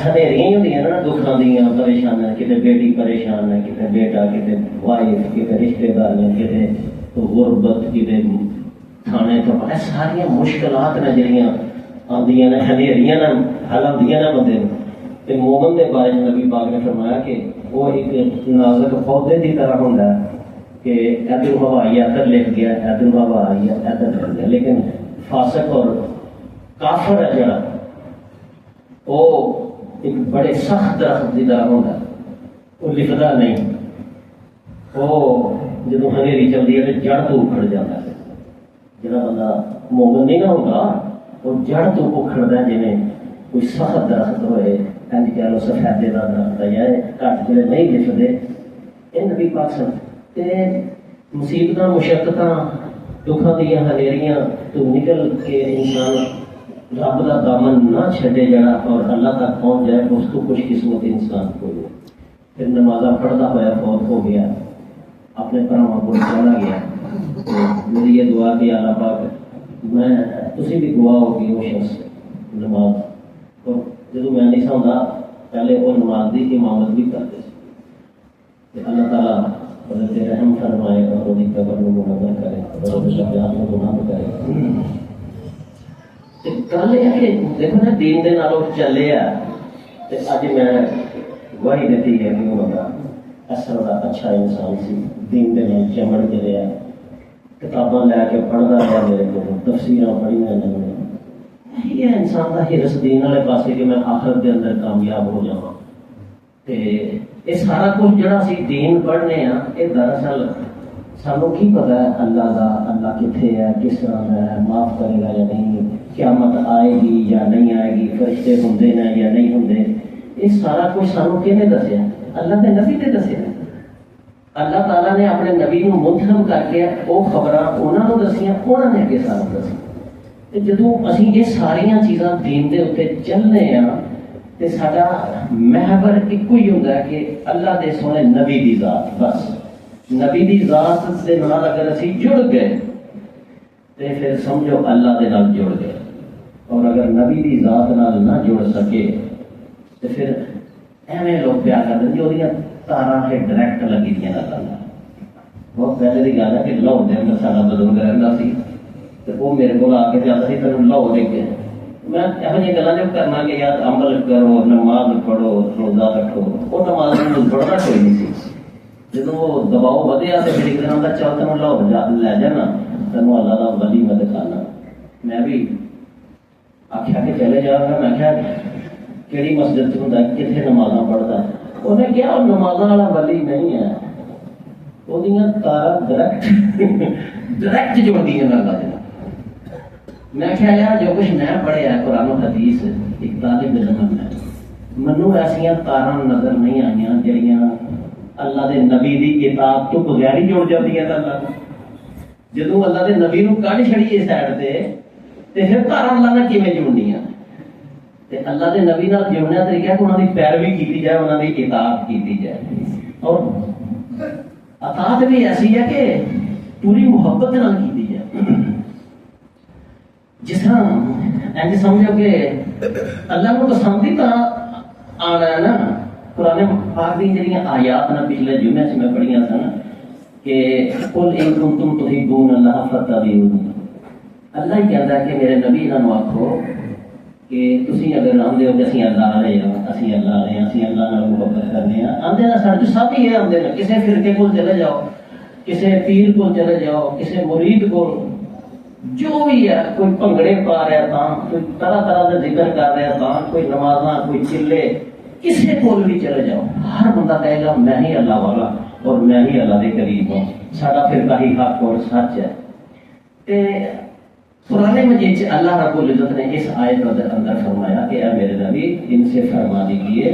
ہنیریاں ہی ہوندیاں نا دکھاں دیاں پریشان ہے، کتے بیٹی پریشان ہے، کتے بیٹا، کتے وائف، کتے رشتے دار نے، کتے غربت، کتے تھانے تو ساریا مشکلات نے جڑیاں آندیاں نے، ہنیریاں نے حل آندیاں نے بندے نوں۔ تے مومن کے بارے میں نبی پاک نے فرمایا کہ وہ ایک نازک پودے کی طرح ہوندا ہے کہ ادھر ہوا آئی ادھر لکھ گیا، ادھر ہوا آئی ادھر لکھ گیا، لیکن فاسق اور کافر ہے جڑا وہ ایک بڑے سخت درخت کی طرح ہوتا ہے، وہ لکھتا نہیں، وہ جب ہنیری چلتی ہے تو جڑ تو اکھڑ جاتا ہے۔ جڑا بندہ مومن نہیں نہ ہوگا وہ جڑ تو اکھڑتا ہے، جی کوئی سخت درخت ہوئے، انج کہہ لو سفیدے کا درخت ہے، یا گھٹ جڑے نہیں لکھتے، یہ نبی پاک تے مصیبتاں مشقتاں دکھاں دیا ہنیریاں تو نکل کے انسان رب کا دامن نہ چھڈے جڑا اور اللہ تک پہنچ جائے، اس کو خوش قسمت انسان کو ہو۔ پھر نمازاں پڑھتا ہوا فوت ہو گیا، اپنے بھراواں کو چلا گیا۔ میری یہ دعا کہ اللہ پاک میں تسی بھی دعا ہوگی وہ شخص نماز، اور جدوں میں نہیں سوندا پہلے وہ نماز کی امامت بھی کرتے تھے۔ اللہ تعالیٰ حضرت رحم فرمائے اور ان کی قبر میں منور کرے اور ان کے پیار میں گناہ کرے۔ گل یہ ہے کہ دیکھو نا دین دے نالوں چلے آ تے اج میں گواہی دیتی ہے کہ وہ بندہ اصل دا اچھا انسان سی، دین دے نال چمڑ کے رہا، کتاباں لے کے پڑھدا رہا، میرے کو تفسیراں پڑھیاں نے، یہ انسان دا حرص دین والے پاسے کہ میں آخرت دے اندر کامیاب ہو جاواں۔ تے یہ سارا کچھ جڑا سی دین پڑھنے ہاں، یہ دراصل سانوں کی پتا ہے اللہ دا، اللہ کتنے ہے، کس طرح ہے، معاف کرے گا یا نہیں، قیامت آئے گی یا نہیں آئے گی، فرشتے ہوندے نے یا نہیں ہوندے، یہ سارا کچھ سانوں کہنے دسیا؟ اللہ کے نبی نے دسیا۔ اللہ تعالیٰ نے اپنے نبی کو منتخب کر کے وہ خبراں انہوں نے دسیاں، انہوں نے اگے سانوں دسی۔ جدوں اسی یہ ساریاں چیزاں دین دے اتنے چلنے ہاں تے ساڈا محور ایک ہی ہوتا ہے کہ اللہ دے سونے نبی دی ذات، بس نبی دی ذات دے نال اگر اسی جڑ گئے تے پھر سمجھو اللہ دے نال جڑ گئے، اور اگر نبی دی ذات نال نہ جڑ سکے تو پھر ایویں لوگ پیا کر دیں جو تاراں ہے ڈائریکٹ لگی دیا اللہ ਬਹੁਤ ਪਹਿਲੇ ਦੀ ਗੱਲ ਹੈ ਕਿ ਲਾਹੌਰ ਦੇ ਅੰਦਰ ਸਾਡਾ ਬਜ਼ੁਰਗ ਰਹਿੰਦਾ ਸੀ ਤੇ ਉਹ ਮੇਰੇ ਕੋਲ ਆ ਕੇ ਜਾਂਦਾ ਸੀ ਤੈਨੂੰ ਲਾਹੌਰ ਲੈ ਕੇ ਮੈਂ ਇਹੋ ਜਿਹੀਆਂ ਗੱਲਾਂ ਜੋ ਕਰਨਾ ਕਿ ਯਾਰ ਅਮਲ ਕਰੋ, ਨਮਾਜ਼ ਪੜ੍ਹੋ, ਰੋਜ਼ਾ ਰੱਖੋ। ਉਹ ਨਮਾਜ਼ ਨੂੰ ਪੜ੍ਹਨਾ ਕੋਈ ਨਹੀਂ ਸੀ। ਜਦੋਂ ਦਬਾਅ ਵਧਿਆ ਤੇ ਫਿਰ ਇੱਕ ਦਿਨ ਦਾ ਚੱਲ ਤੈਨੂੰ ਲਾਹੌਰ ਲੈ ਜਾਣਾ, ਤੈਨੂੰ ਅੱਲਾ ਦਾ ਵਲੀ ਮੈਂ ਦਿਖਾਣਾ। ਮੈਂ ਵੀ ਆਖਿਆ ਕਿ ਚਲੇ ਜਾਵਾਂਗਾ। ਮੈਂ ਕਿਹਾ ਕਿਹੜੀ ਮਸਜਿਦ 'ਚ ਹੁੰਦਾ, ਕਿੱਥੇ ਨਮਾਜ਼ਾਂ ਪੜ੍ਹਦਾ? ਉਹਨੇ ਕਿਹਾ ਉਹ ਨਮਾਜ਼ਾਂ ਵਾਲਾ ਵਲੀ ਨਹੀਂ ਹੈ, ਉਹਦੀਆਂ ਤਾਰਾਂ ਡਾਇਰੈਕਟ ਜੁੜਦੀਆਂ ਨਾਲ ਅੱਲਾ ਦੇ। ਮੈਂ ਕਿਹਾ ਯਾਰ ਜੋ ਕੁਛ ਮੈਂ ਪੜ੍ਹਿਆ ਕੁਰਾਨ ਹਦੀਸ ਇੱਕ ਤਾਲਿਬ ਇਲਮ ਹੈ, ਮੈਨੂੰ ਐਸੀਆਂ ਤਾਰਾਂ ਨਜ਼ਰ ਨਹੀਂ ਆਈਆਂ ਜਿਹੜੀਆਂ ਅੱਲਾ ਦੇ ਨਬੀ ਦੀ ਇਤਾਅਤ ਤੋਂ ਬਗੈਰ ਹੀ ਜੁੜ ਜਾਂਦੀਆਂ ਤਾਂ ਅੱਲਾ ਨੂੰ। ਜਦੋਂ ਅੱਲਾ ਦੇ ਨਬੀ ਨੂੰ ਕੱਢ ਛੜੀਏ ਸਾਈਡ ਤੇ ਫਿਰ ਤਾਰਾਂ ਅੱਲਾ ਨਾਲ ਕਿਵੇਂ ਜੁੜਨੀਆਂ? ਤੇ ਅੱਲਾ ਦੇ ਨਬੀ ਨਾਲ ਜੁੜਨ ਦਾ ਤਰੀਕਾ ਕਿ ਉਹਨਾਂ ਦੀ ਪੈਰਵੀ ਕੀਤੀ ਜਾਏ, ਉਹਨਾਂ ਦੀ ਇਤਾਅਤ ਕੀਤੀ ਜਾਏ। ਔਰ ਇਤਾਅਤ ਵੀ ਐਸੀ ਹੈ ਕਿ ਪੂਰੀ ਮੁਹੱਬਤ ਨਾਲ ਕੀਤੀ ਜਾਏ। ਜਿਸ ਤਰ੍ਹਾਂ ਇੰਝ ਸਮਝੋ ਕਿ ਅੱਲਾ ਨੂੰ ਪਸੰਦ ਹੀ ਤਾਂ ਆਣਾ ਹੈ ਨਾ। ਕੁਰਾਨ ਪਾਕ ਦੀ ਜਿਹੜੀਆਂ ਆਯਾਤ ਨਾ ਪਿਛਲੇ ਜੁਮੇ 'ਚ ਮੈਂ ਪੜ੍ਹੀਆਂ ਸਨ ਕਿ ਕੁਲ ਇਨ ਕੁੰਤੁਮ ਤੁਹਿਬੂਨ ਅੱਲਾਹ ਫੱਤਬਿਊਨੀ। ਅੱਲਾ ਹੀ ਕਹਿੰਦਾ ਕਿ ਮੇਰੇ ਨਬੀ ਇਹਨਾਂ ਨੂੰ ਆਖੋ ਕਿ ਤੁਸੀਂ ਅਗਰ ਆਉਂਦੇ ਹੋ ਕਿ ਅਸੀਂ ਅੱਲਾ ਵਾਲੇ ਹਾਂ, ਅਸੀਂ ਅੱਲਾ ਵਾਲੇ ਹਾਂ, ਅਸੀਂ ਅੱਲਾ ਨਾਲ ਮੁਹੱਬਤ ਕਰਨੇ ਆ, ਆਉਂਦੇ ਨਾ ਸਾਡੇ ਸਭ ਹੀ ਇਹ ਆਉਂਦੇ ਨੇ। ਕਿਸੇ ਫਿਰਕੇ ਕੋਲ ਚਲੇ ਜਾਓ, ਕਿਸੇ ਪੀਰ ਕੋਲ ਚਲੇ ਜਾਓ, ਕਿਸੇ ਮੁਰੀਦ ਕੋਲ, ਜੋ ਵੀ ਹੈ, ਕੋਈ ਭੰਗੜੇ ਪਾ ਰਿਹਾ ਤਾਂ, ਕੋਈ ਤਰ੍ਹਾਂ ਤਰ੍ਹਾਂ ਦਾ ਜ਼ਿਕਰ ਕਰ ਰਿਹਾ ਤਾਂ, ਕੋਈ ਨਮਾਜ਼ਾਂ, ਕੋਈ ਚਿੱਲੇ, ਕਿਸੇ ਕੋਲ ਵੀ ਚਲੇ ਜਾਓ, ਹਰ ਬੰਦਾ ਕਹੇਗਾ ਮੈਂ ਹੀ ਅੱਲਾ ਵਾਲਾ ਔਰ ਮੈਂ ਹੀ ਅੱਲਾ ਦੇ ਕਰੀਬ ਹਾਂ, ਸਾਡਾ ਫਿਰਕਾ ਹੀ ਹੱਕ ਔਰ ਸੱਚ ਹੈ। ਤੇ قرآن مجید سے اللہ رب العزت نے اس آیت کے اندر فرمایا کہ اے میرے نبی ان سے فرما دیجیے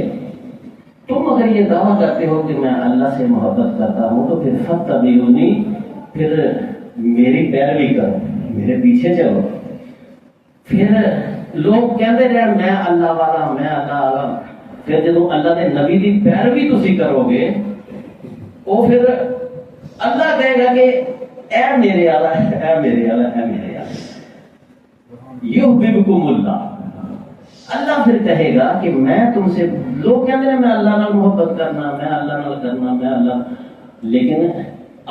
تم اگر یہ دعویٰ کرتے ہو کہ میں اللہ سے محبت کرتا ہوں تو پھر فاتبعونی، پھر میری پیروی کرو، میرے پیچھے چلو۔ پھر لوگ کہتے رہے میں اللہ والا، میں اللہ والا، پھر جب اللہ کے نبی کی پیروی تسی کرو گے وہ پھر اللہ کہے گا کہ اے میرے والا، اے میرے والا، اے میرے والا، یحببکم اللہ، اللہ پھر کہے گا کہ میں تم سے، لوگ کہتے ہیں میں اللہ نال محبت کرنا، میں اللہ نال کرنا، میں اللہ، لیکن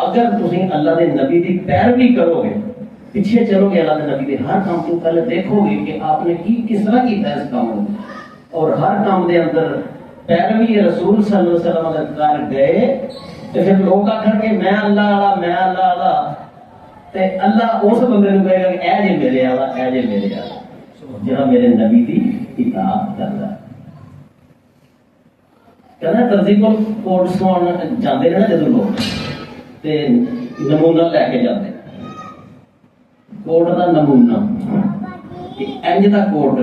اگر تسی اللہ دے نبی دی پیروی کرو گے، پیچھے چلو گے اللہ دے نبی دے ہر کام تو پہلے دیکھو گے کہ آپ نے کس طرح کیتا ہے اس کام کو، اور ہر کام دے اندر پیروی رسول صلی اللہ علیہ وسلم اگر کر گئے تو پھر لوگ آخر گے میں اللہ والا، میں اللہ والا، تے اللہ اس بندے کو کہے گا کہ اے جے میرے والا، اے جے میرے والا، جہاں میرے نبی دی اطاعت کرتا ہے۔ کہنا درزی کو کوٹ سوان جاندے نے نا جدوں لوگ تے نمونہ لے کے جاندے کوٹ دا نمونہ کہ انج دا کوٹ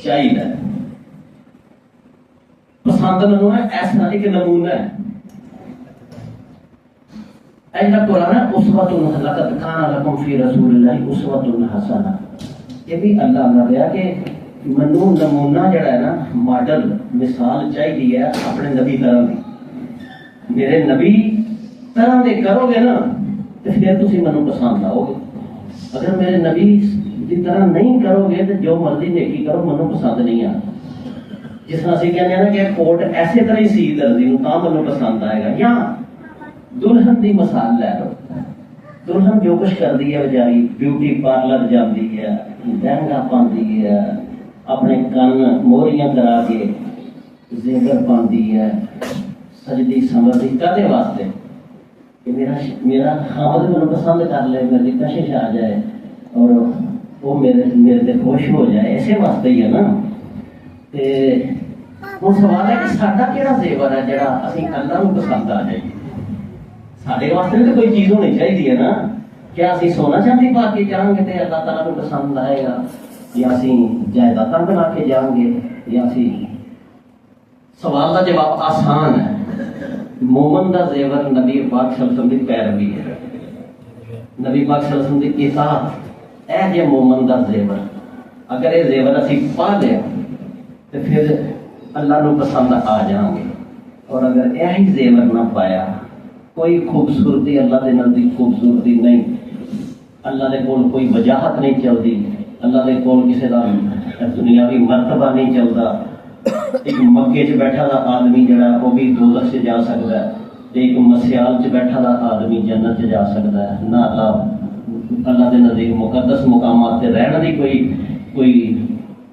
چاہیے، پسند مینوں ہے ایسا ایک نمونہ ہے۔ ایسا قرآن ہے اسوۃ لقد کان لکم فی رسول اللہ اسوۃ حسنہ، یہ بھی اللہ نے کہا کہ منو نمونہ جڑا ہے نا، ماڈل مثال چاہیے ہے اپنے نبی طرح دی، میرے نبی طرح دے کرو گے نا تو پھر تسی منو پسند آؤ گے، اگر میرے نبی کی طرح نہیں کرو گے تو جو مرضی نیکی کرو منو پسند نہیں آتا۔ جس طرح اسی کہنے ہیں نا کہ کوٹ ایسے طرح ہی سی درزی نو تاں منو پسند آئے گا۔ یا دلہن دی مثال لے لو، دلہن جو کچھ کر دی ہے بچاری، بیوٹی پارلر جاندی ہے، لہنگا پاندی ہے، اپنے کن موہریاں کرا کے زیور پاندی ہے، سجدی سمردی کدے واسطے کہ میرا خامد منو پسند کر لے، میری کشش آ جائے اور وہ میرے تے خوش ہو جائے، ایسے واسطے ہی ہے نا۔ تے ہن سوال ہے کہ ساڈا کیڑا زیور ہے جڑا اسی اللہ نو پسند آ جائے؟ ساڈے واسطے بھی تو کوئی چیز ہونی چاہیے نا۔ کیا اسی سونا چاندی پا کے جاؤں گے تے اللہ تعالیٰ نو پسند آئے گا، یا اسی جائیداداں بنا کے جاؤں گے، یا اسی؟ سوال کا جواب آسان ہے، مومن دا زیور نبی پاک صلی اللہ علیہ وسلم دی پیروی ہے، نبی پاک صلی اللہ علیہ وسلم دی اطاعت، اے جے مومن دا زیور، اگر یہ زیور اسی پا لیا تو پھر اللہ نو پسند آ جاؤں گے، اور اگر یہی زیور نہ پایا، کوئی خوبصورتی اللہ دے نزدیک خوبصورتی نہیں، اللہ دے کول کوئی وجاہت نہیں چلتی، اللہ دے کول کسی دا دنیاوی مرتبہ نہیں چلتا، ایک مکے چ بیٹھا دا آدمی جڑا وہ بھی دوزخ سے جا سکتا ہے، ایک مسیال چ بیٹھا دا آدمی جنت چ جا سکتا ہے نہ اللہ کے نزدیک مقدس مقامات سے رہنے کی کوئی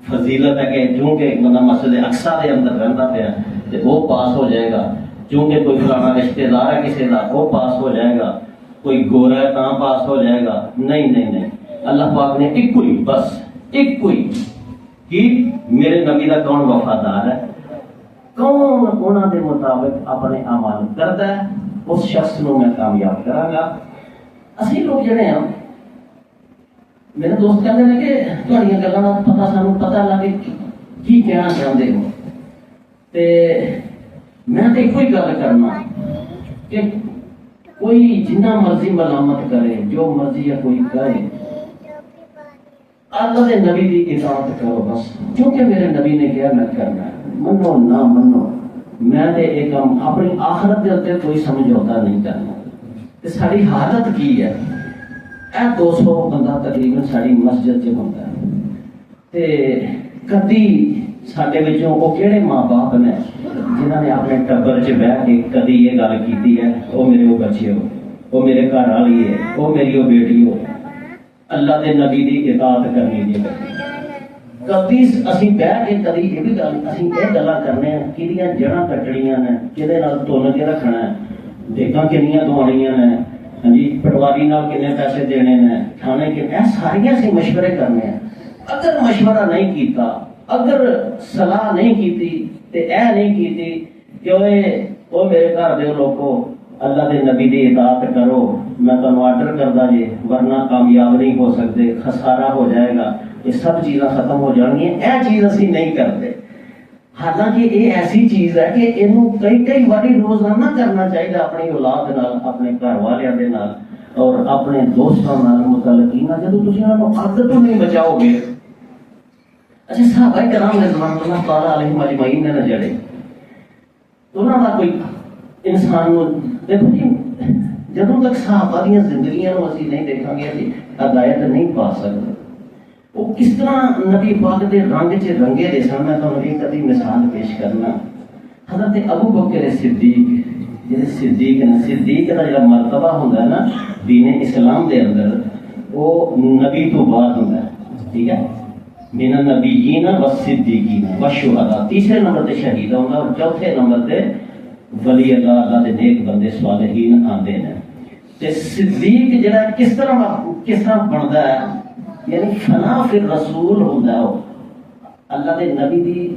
فضیلت ہے کہ چونکہ ایک بندہ مسجد اقصی کے اندر رہتا پیا تو وہ پاس ہو جائے گا، چونکہ کوئی فلانا رشتے دار ہے کسی کا وہ پاس ہو جائے گا، کوئی گورا ہے تاں پاس ہو جائے گا، نہیں نہیں نہیں، اللہ پاک نے ایک کوئی بس ایک کوئی کہ میرے نبی کا کون وفادار ہے، کون انہوں کے مطابق اپنے اعمال کرتا ہے، اس شخص کو میں کامیاب کراں گا۔ اسی لوگ جڑے ہیں، میرے دوست کہتے ہیں کہ تھوڑی گلوں کا پتا سانوں پتا لگے کی کہنا چاہتے ہو، تے میں تو ایک ہی گل کرنا کہ کوئی جنہ مرضی ملامت کرے، جو مرضی یا کوئی کہے، اللہ کے نبی کی اطاعت کرو بس، کیونکہ میرے نبی نے کہا میں کرنا ہے، منو نہ منو، میں تے ایک اپنی آخرت کے اتنے کوئی سمجھوتا نہیں کرنا۔ تے ساری حالت کی ہے، اے 200 بندہ تقریباً ساری مسجد چ ہوتا ہے، تے کدی سڈے وچوں وہ کہڑے ماں باپ نے جنہوں نے اپنے ٹبر چ بہ کے کدی یہ گل کی ہے وہ میرے وہ بچے ہو، وہ میرے گھر والی ہے، وہ میری وہ بیٹی ہو، اللہ کے نبی کی اطاعت کرنی چاہیے۔ کدی اسی بہ کے کدی یہ بھی گل اسی یہ گلاں کرنے ہیں کہڑیاں جڑاں کٹڑیاں نے، کہدے نال تن کے رکھنا ہے، دیکھاں کنیاں دوانیاں نے، ہاں جی پٹواری نال کنے پیسے دینے نے، کھانے کے ساریاں سی مشورے کرنے ہیں۔ اگر مشورہ نہیں کیتا، اگر صلاح نہیں کیتی تے اے نہیں کیتی کہ او میرے گھر دے لوگو اللہ دے نبی دی اطاعت کرو، میں تمہیں آرڈر کردا جے، ورنہ کامیاب نہیں ہو سکتے، خسارہ ہو جائے گا، یہ سب چیزاں ختم ہو جان گی، اے چیز اسی نہیں کرتے۔ حالانکہ یہ ایسی چیز ہے کہ یہ کئی باری روزانہ کرنا چاہیے اپنی اولاد نال، اپنے گھر والوں کے نال اور اپنے دوستوں نال متعلقین نال، جدوں تسی انہاں نوں عادت نہیں بچاؤ گے۔ اچھا صحابہ کرام رضوان اللہ تعالی علیہم اجمعین نے جڑے انہاں دا کوئی انسان نوں دیکھو جی، جدوں تک صحابہ دیاں زندگیاں نوں اسی نہیں دیکھاں گے جی ہدایت نہیں پا سکتے۔ وہ کس طرح نبی پاک دے رنگ چ رنگے دے سن، میں تمہیں ایک ادھی مثال پیش کرنا۔ حضرت ابو بکر صدیق، جہاں صدیق نے، صدیق کا جو مرتبہ ہوتا ہے نا دین اسلام دے اندر، وہ نبی تو بعد ہوتا ہے، ٹھیک ہے، من النبیین والصدیقین والشہداء، تیسرے نمبر تے شہید ہوتا اور چوتھے نمبر تے ولی اللہ دے نیک بندے صالحین آندے ہیں۔ تے صدیق جڑا کس طرح بنتا ہے، یعنی فنا پھر رسول ہوتا ہے، اللہ دے نبی دی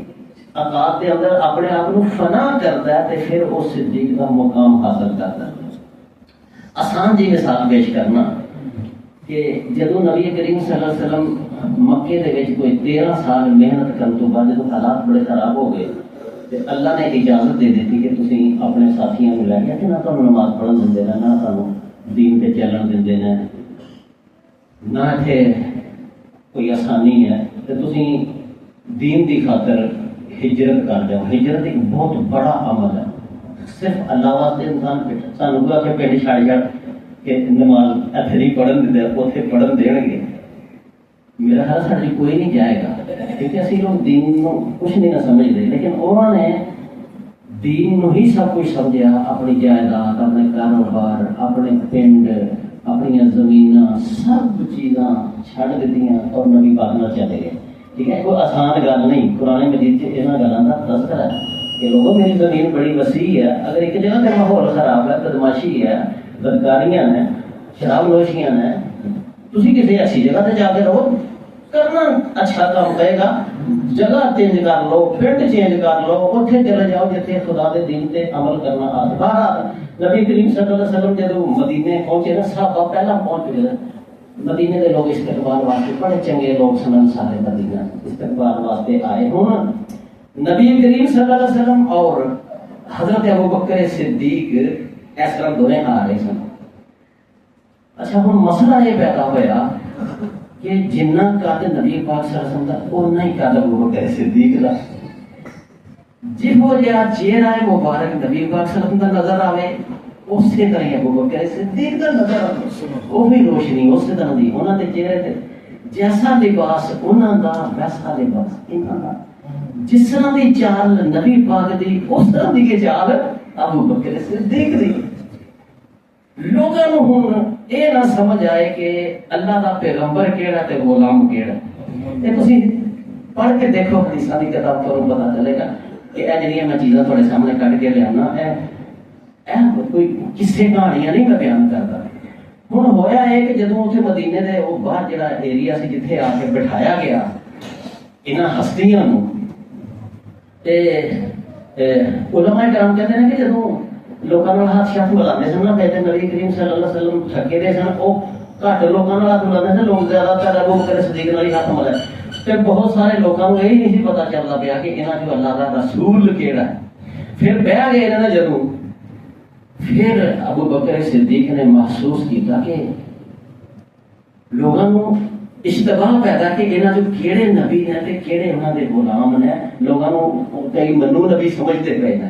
اطاعت دے اندر اپنے آپ کو فنا کرتا ہے تے پھر وہ صدیق کا مقام حاصل کرتا ہے۔ آسان جی مثال پیش کرنا کہ جدو نبی کریم صلی اللہ علیہ وسلم مکے دے وچ کوئی 13 سال محنت کرنے تو بعد جدو حالات بڑے خراب ہو گئے تے اللہ نے اجازت دے دیتی کہ تسی اپنے ساتھیاں نوں لے کے کہ نہ تانوں نماز پڑھن دیندے نے، نہ تانوں دین تے چلن دیندے نے، نہ اتنے کوئی آسانی ہے، تو تسی دین دی خاطر ہجرت کر جاؤ۔ ہجرت ایک بہت بڑا عمل ہے، صرف اللہ واسطے انسان سانوں کو آ کے پنڈ چھڑ کہ نماز اتنے نہیں پڑھن دے اتنے پڑھن دین گے، میرا خیال ساڈے کوئی نہیں جائے گا، کیونکہ اسی لوگ دین نو کچھ نہیں نہ سمجھتے، لیکن انہوں نے دین نو ہی سب کچھ سمجھا، اپنی جائیداد، اپنے کاروبار، اپنے پنڈ، اپنی زمین، سب چیزاں چھڑ دیتیاں اور نبی پاک نال چلے گئے۔ ٹھیک ہے، کوئی آسان گل نہیں، قرآن مجید سے یہاں گلوں کا تذکرہ ہے کہ لوگوں میری زمین بڑی وسیع ہے، اگر ایک جگہ کا ماحول خراب ہے، بدماشی ہے، بدکاریاں ہیں، شراب نوشیاں ہیں، تسی کسی اچھی جگہ تے جا کے رہو، کرنا اچھا کام پائے گا، جگہ چینج کر لو، پنڈ چینج کر لو، اتنے چلے جاؤ جتنے خدا دے دین تے عمل کرنا آتا۔ بہرحال نبی کریم صلی اللہ علیہ وسلم جب مدینے پہنچے نا، صحابہ پہلا پہنچ گئے، مدینے کے لوگ استقبال واسطے بڑے چنگے لوگ سنن، سارے مدینہ استقبال واسطے آئے ہوں۔ نبی کریم صلی اللہ علیہ وسلم اور حضرت ابو بکر صدیق اس طرح دونوں آ رہے سن۔ اچھا ہوں مسئلہ یہ پیدا ہوا کہ جنہ قد نبی پاک صلی اللہ علیہ وسلم کا اتنا ہی قد ابو بکر صدیق کا، جہو جہاں چہرہ مبارک نبی پاک صلی اللہ علیہ وسلم کا نظر آئے اسی طرح ہی ابو بکر صدیق کا نظر آئے، وہ بھی روشنی اسی طرح دی، انہوں نے چہرے تے جیسا لباس انہوں دا ویسا لباس انہوں دا، جس طرح دی چال نبی پاک دی اس طرح دی کے چال ابو بکر صدیق دی لوگوں نو ہن یہ نہ سمجھ آئے کہ اللہ دا پیغمبر کیڑا تے غلام کیڑا. یہ تسی پڑھ کے دیکھو حدیثاں دی کتاب تو پتہ چلے گا کہ اے جڑیاں میں چیزاں تھوڑے سامنے کڈ کے لیانا اے کوئی قصے کہانیاں نہیں میں بیان کردا. ہن ہویا ہے کہ جدوں اتنے مدینے دے وہ باہر جڑا ایریا سی جتھے آ کے بٹھایا گیا انہاں ہستیاں نو تے علماء کرام کہتے ہیں کہ جدوں لوکاں نال ہاتھ شاتھ ملاندے سن نا تے نبی کریم صلی اللہ علیہ وسلم تھکے دے سن او گھٹ لوکاں نال ہاتھ ملاندے سن. لوگ زیادہ تر ابو بکر صدیق نال ہاتھ ملائے تے بہت سارے لوکاں نوں یہی نہیں پتہ چلدا پیا کہ انہاں جو اللہ دا رسول کیڑا ہے. پھر بہ گئے انہاں نے جدوں پھر ابو بکر صدیق نے محسوس کیتا کہ لوگوں کو اشتباہ پیدا کہ انہاں جو کیڑے نبی نے تے کیڑے انہاں دے غلام نے لوگوں کو کئی منو نبی سمجھتے پے نے.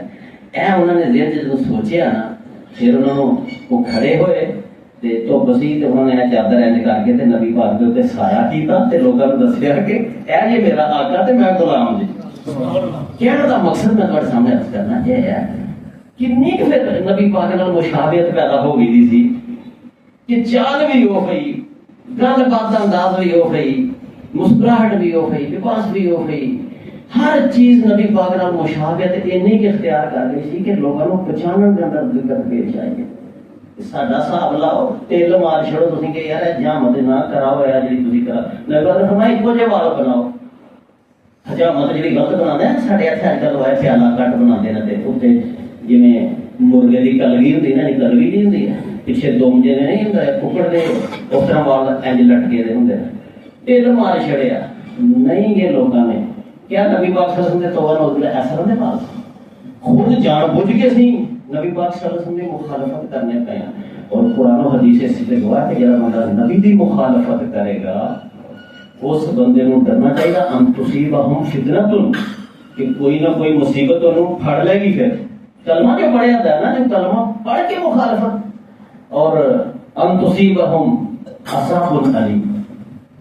اے انہوں نے ذہن جدوں سوچیا نا پھر انہوں وہ کھڑے ہوئے تے تو بسی تے انہوں نے چادر انج کر کے تے نبی پاک دے اوتے سایہ کیتا تے لوگوں کو دسیا کہ اے جی میرا آقا تے میں غلام جی. کہنے دا مقصد میں تہاڈے سامنے عرض کرنا یہ ہے کنی کہ پھر نبی پاک نال مشابہت پیدا ہو گئی سی کہ چال بھی ہو گئی گل بات کا انداز بھی ہو گئی مسکراہٹ بھی ہو گئی لباس بھی ہو گئی ہر چیز نبی پاک نال مشابہت اینی کہ اختیار کر گئی سی کہ لوگوں کو پہچانن دے اندر دقت پیش آئی. ساڈا حساب لاؤ تیل مار چھڑو تسی کہ یار حجامت نہ کراؤ یا جڑی تسی کرا نبی پاک نے فرمایا اکو جے وال بناؤ. حجامت جڑی غلط بناندے ہیں ساڈے اتھے اج کل ہوئے پیالہ کٹ بناندے نے تے اوتے جویں مرغے دی کلگی ہوندی نا کلگی نہیں ہوندی پیچھے دم جے نہیں ہوندا ککڑ دے اس طرح وال انج لٹکے دے ہوندے نے. تیل مار چھڑیا نہیں یہ لوگوں نے کیا نبی پاک صلی اللہ علیہ وسلم دے توبہ نوز ایسا دے پاس خود جان بوجھ کے سی نبی پاک صلی اللہ علیہ وسلم کی مخالفت کرنے پے. اور قرآن و حدیث اس سے گواہ کہ جڑا بندہ نبی دی مخالفت کرے گا اس بندے نو ڈرنا چاہیے ان تصیبہم فتنۃ کہ کوئی نہ کوئی مصیبت انہوں پھڑ لے گی. پھر کلمہ جو پڑھیا تھا نا جو کلمہ پڑھ کے مخالفت اور ان تصیبہم عذاب علیم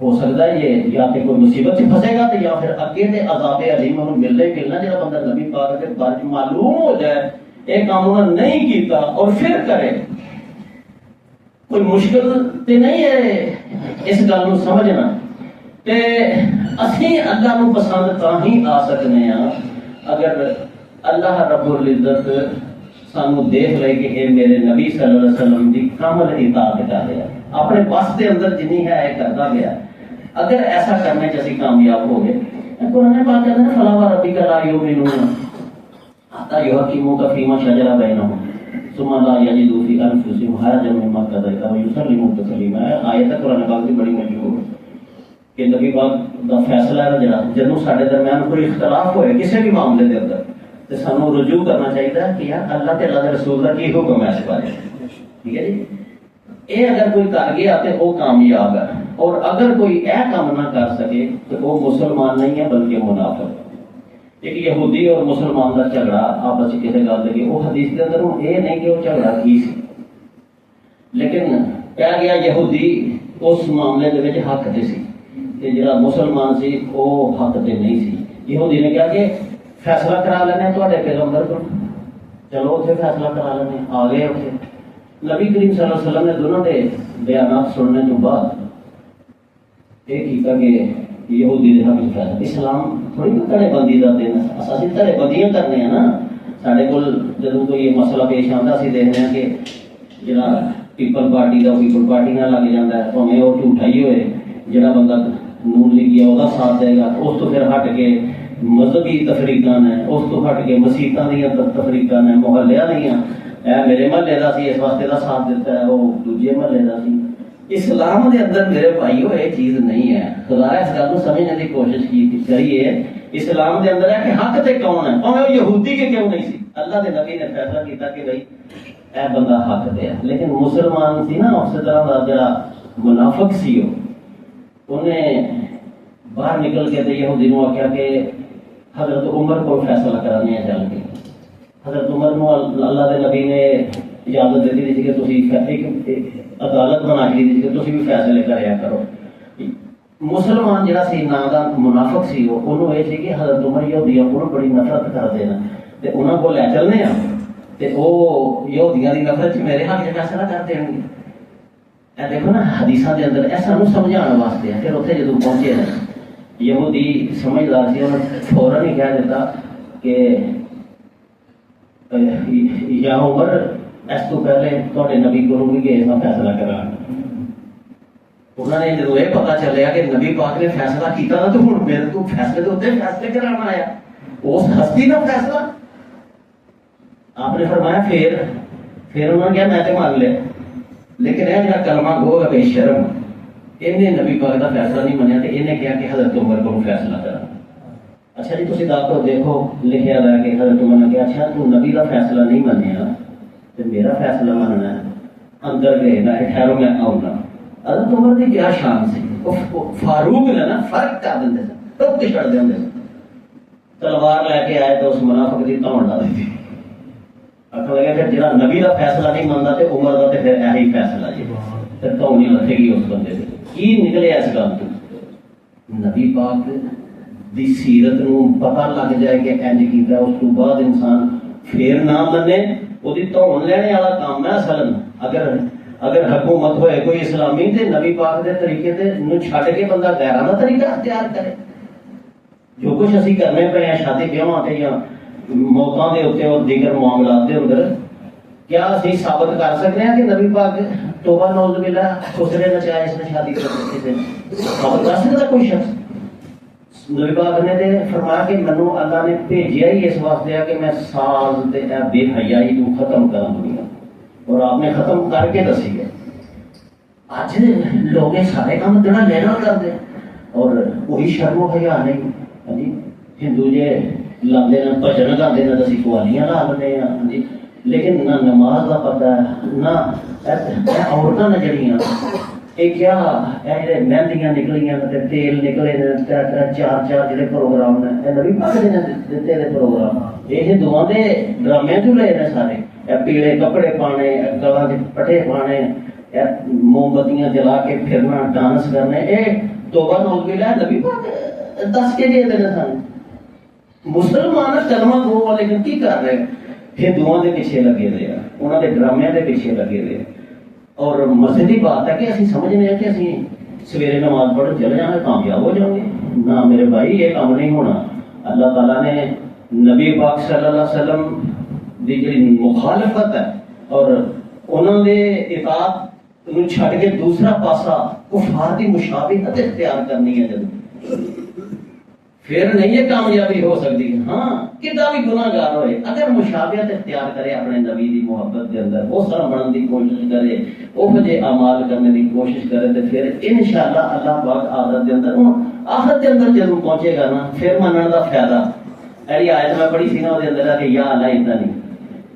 ہو سکتا ہے یہ یا کہ کوئی مصیبت سے پھنسے گا تو یا پھر اگے تے عذاب علیم انہوں ملنا ہی ملنا. جڑا بندہ نبی پاک کے بارے میں معلوم ہو جائے ایک کام انہوں نے نہیں کیتا اور پھر کرے کوئی مشکل تے نہیں ہے اس گل نو سمجھنا. تے اسی اللہ نو پسند تاں ہی آ سکنے ہاں اگر اللہ رب العزت سانو دیکھ لے کہ اے میرے نبی صلی اللہ علیہ وسلم دی کامل اطاعت کر رہا اپنے بس دے اندر جنی ہے اے کرتا گیا. اگر ایسا کرنے چ اسی کامیاب ہو گئے قرآن پاک کہتے ہیں فلا وربک لا یؤمنون حتی یحکموک فیما شجر بینہم ثم لا یجدوا فی انفسہم حرجا مما قضیت ویسلموا تسلیما. آیت قرآن پاک کی بڑی مشہور کہ نبی پاک دا فیصلہ ہے جڑا جدوں ساڈے درمیان کوئی اختلاف ہوئے کسی بھی معاملے دے اندر تے سانو رجوع کرنا چاہیے کہ یار اللہ تے اللہ دے رسول دا کی حکم ہے اس بارے. ٹھیک ہے جی اے اگر کوئی کر گیا تے وہ کامیاب ہے اور اگر کوئی اے کام نہ کر سکے تو وہ مسلمان نہیں ہے بلکہ منافق. ایک یہودی اور مسلمان کا جھگڑا آپس میں کسی گل لگی وہ حدیث کے اندر یہ نہیں کہ وہ جھگڑا کی سی لیکن کہا گیا یہودی اس معاملے دے وچ حق تے سی تے جڑا مسلمان سی وہ حق تے نہیں سی. یہودی نے کہا کہ فیصلہ کرا لینے تواڈے پیغمبر کو چلو اتنے فیصلہ کرا لینے. آ گئے اتنے نبی کریم صلی اللہ علیہ وسلم نے دونوں کے بیانات سننے تو بعد یہ کیتا کہ یہودی دے حق فیصلہ اسلام تھوڑی تڑے بندی کا دن اسی تڑے بندیاں کرنے ہیں نا. سارے کول جدوں کوئی یہ مسئلہ پیش آتا اسی دیکھتے ہیں کہ جڑا پیپل پارٹی کا پیپل پارٹی نہ لگ جاتا ہے بھاویں وہ جھوٹا ہی ہوئے جڑا بندہ نون لیگ ہے وہ ساتھ دے گا اس تو پھر ہٹ کے مذہبی تفریقاں نے اس تو ہٹ کے مسیتاں دیا تفریقاں نے محلیاں دیا میرے محلے کا سی اس واسطے کا ساتھ دیتا ہے وہ دوجے محلے کا سی. اسلام دے اندر میرے بھائیو یہ چیز نہیں ہے. خدا اس گل کو سمجھنے کی کوشش کی کریے. اسلام دے اندر ہے کہ حق تے کون ہے وہ یہودی کے کیوں نہیں سی. اللہ دے نبی نے فیصلہ کیتا کہ بھائی اے بندہ حق تے ہے. لیکن مسلمان سی نا اس طرح کا جڑا منافق سی انہیں باہر نکل کے تے یہودی نو آخیا کہ حضرت عمر کو فیصلہ کرانے ہیں چل کے. حضرت عمر نو اللہ دے نبی نے اجازت دیتی تھی کہ تسی ایک عدالت بنا کے دی کہ تسی بھی فیصلے کریا کرو. مسلمان جڑا سی نا دا منافق سی انہوں یہ سی کہ حضرت عمر یہودیاں کو بڑی نفرت کر دینا تے انہاں کو لے چلنے تے او یہودیاں دی نفرت میرے حق چ فیصلہ کر دین گے. اے دیکھو نا حدیثاں دے اندر ایسا نو سمجھانے واسطے ہے. پھر اتنے جدوں پہنچے نا یہودی سمجھدار سی انہوں نے فوراً ہی کہہ دیتا کہ یا عمر اس تو پہلے تھوڑے نبی کو بھی کہ اس کا فیصلہ کرا. انہوں نے جب یہ پتا چلیا کہ نبی پاک نے فیصلہ کیتا تو ہوں میرے تو فیصلے تو فیصلے کرانا آیا اس ہستی کا فیصلہ. آپ نے فرمایا پھر انہوں نے کہا میں تو مان لیا لیکن یہ جا کلمہ گو ہے بے شرم انہیں نبی پاک کا فیصلہ نہیں منیا تو انہیں کہا کہ حضرت عمر کو فیصلہ کرا. اچھا جی تسی آپ کو دیکھو لکھا رہا کہ حضرت عمر نے کہا اچھا تو نبی کا فیصلہ نہیں منیا تو میرا فیصلہ مننا ہے. اندر گئے نا ٹھہرو میں آؤں گا. حضرت عمر کی کیا شان سی. فاروق نے نا فرق کر دیں ٹوک کے چڑھ دیں تلوار لے کے آئے تو اس منافق کی دھون لا دی. آخر لگا کہ جہاں نبی کا فیصلہ نہیں منتا تو عمر کا تو پھر یہی فیصلہ جی پھر دھونی لگے گی اس بندے سے. کی نکلے اس گل تو نبی پاک دی سیرت نو پتہ لگ جائے کہ انج کیتا اس تو بعد انسان پھر نہ منے وہ دی دھون لینے والا کام ہے. اصل اگر حکومت ہوئے کوئی اسلامی تے نبی پاک دے طریقے تے نو چھڈ کے بندہ غیراں دا طریقہ اختیار کرے. جو کچھ اسی کرنے پے ہیں شادی بیاواں تے یا موتاں دے اوتے اور دیگر معاملات دے اندر کیا اسی ثابت کر سکتے ہیں کہ نبی پاک توبہ نعوذ باللہ خسرے نچائے اس نے شادی کرنے سے ثابت کر سکتا کوئی شخص؟ نبی پاک نے تے فرمایا کہ منو اللہ نے بھیجیا ہی اس واسطے ہے کہ میں ساز تے بے حیائی کو ختم کراں دنیا اور آپ نے ختم کر کے دسی ہے. اج لوگ سارے کام دینا لینا کرتے اور وہی شرم و حیا نہیں جی. ہندو جی لاندے نہ بھجن گاندے نہ اسی قوالیاں لا لینے ہاں جی لیکن نہ نماز کا پتہ نہ عورتاں نے جڑیاں یہ کیا یہ مہندیاں نکلیاں تیل نکلے چار جڑے پروگرام نے نبی پاک نے دتے دے پروگرام یہ ہندوؤں کے ڈرامے جو لے نے سارے پیڑے کپڑے پانے گلاں کے پٹے پانے موم بتیاں جلا کے پھرنا ڈانس کرنے یہ توبہ نعوذ باللہ نبی پاک دس کے دے دینے سن. مسلمان کلمہ گو لیکن کی کر رہے ہندوؤں کے پیچھے لگے ہوئے ہیں انہوں کے ڈرامے کے پیچھے لگے ہوئے ہیں. اور مسجد کی بات ہے کہ اسی سمجھنے ہیں کہ اسی سویرے نماز پڑھ چلے جائیں گے کامیاب ہو جاؤں گے. نہ میرے بھائی یہ کام نہیں ہونا. اللہ تعالیٰ نے نبی پاک صلی اللہ علیہ وسلم دی جڑی مخالفت ہے اور انہوں نے اطاعت چھڈ کے دوسرا پاسا کفار دی مشابہت اختیار کرنی ہے جب پھر نہیں یہ کامیابی ہو سکتی. ہاں کتنا بھی گناہ گار ہوئے اگر مشابہت اختیار کرے اپنے نبی دی محبت کے اندر اس طرح بننے کی کوشش کرے وہ جے اعمال کرنے کی کوشش کرے تو پھر انشاءاللہ اللہ پاک آخرت کے اندر آخرت کے اندر جب پہنچے گا نا پھر منن کا فائدہ. ایسی آیت میں پڑھی سی نا وہ اندر کہ یا اللہ اتنی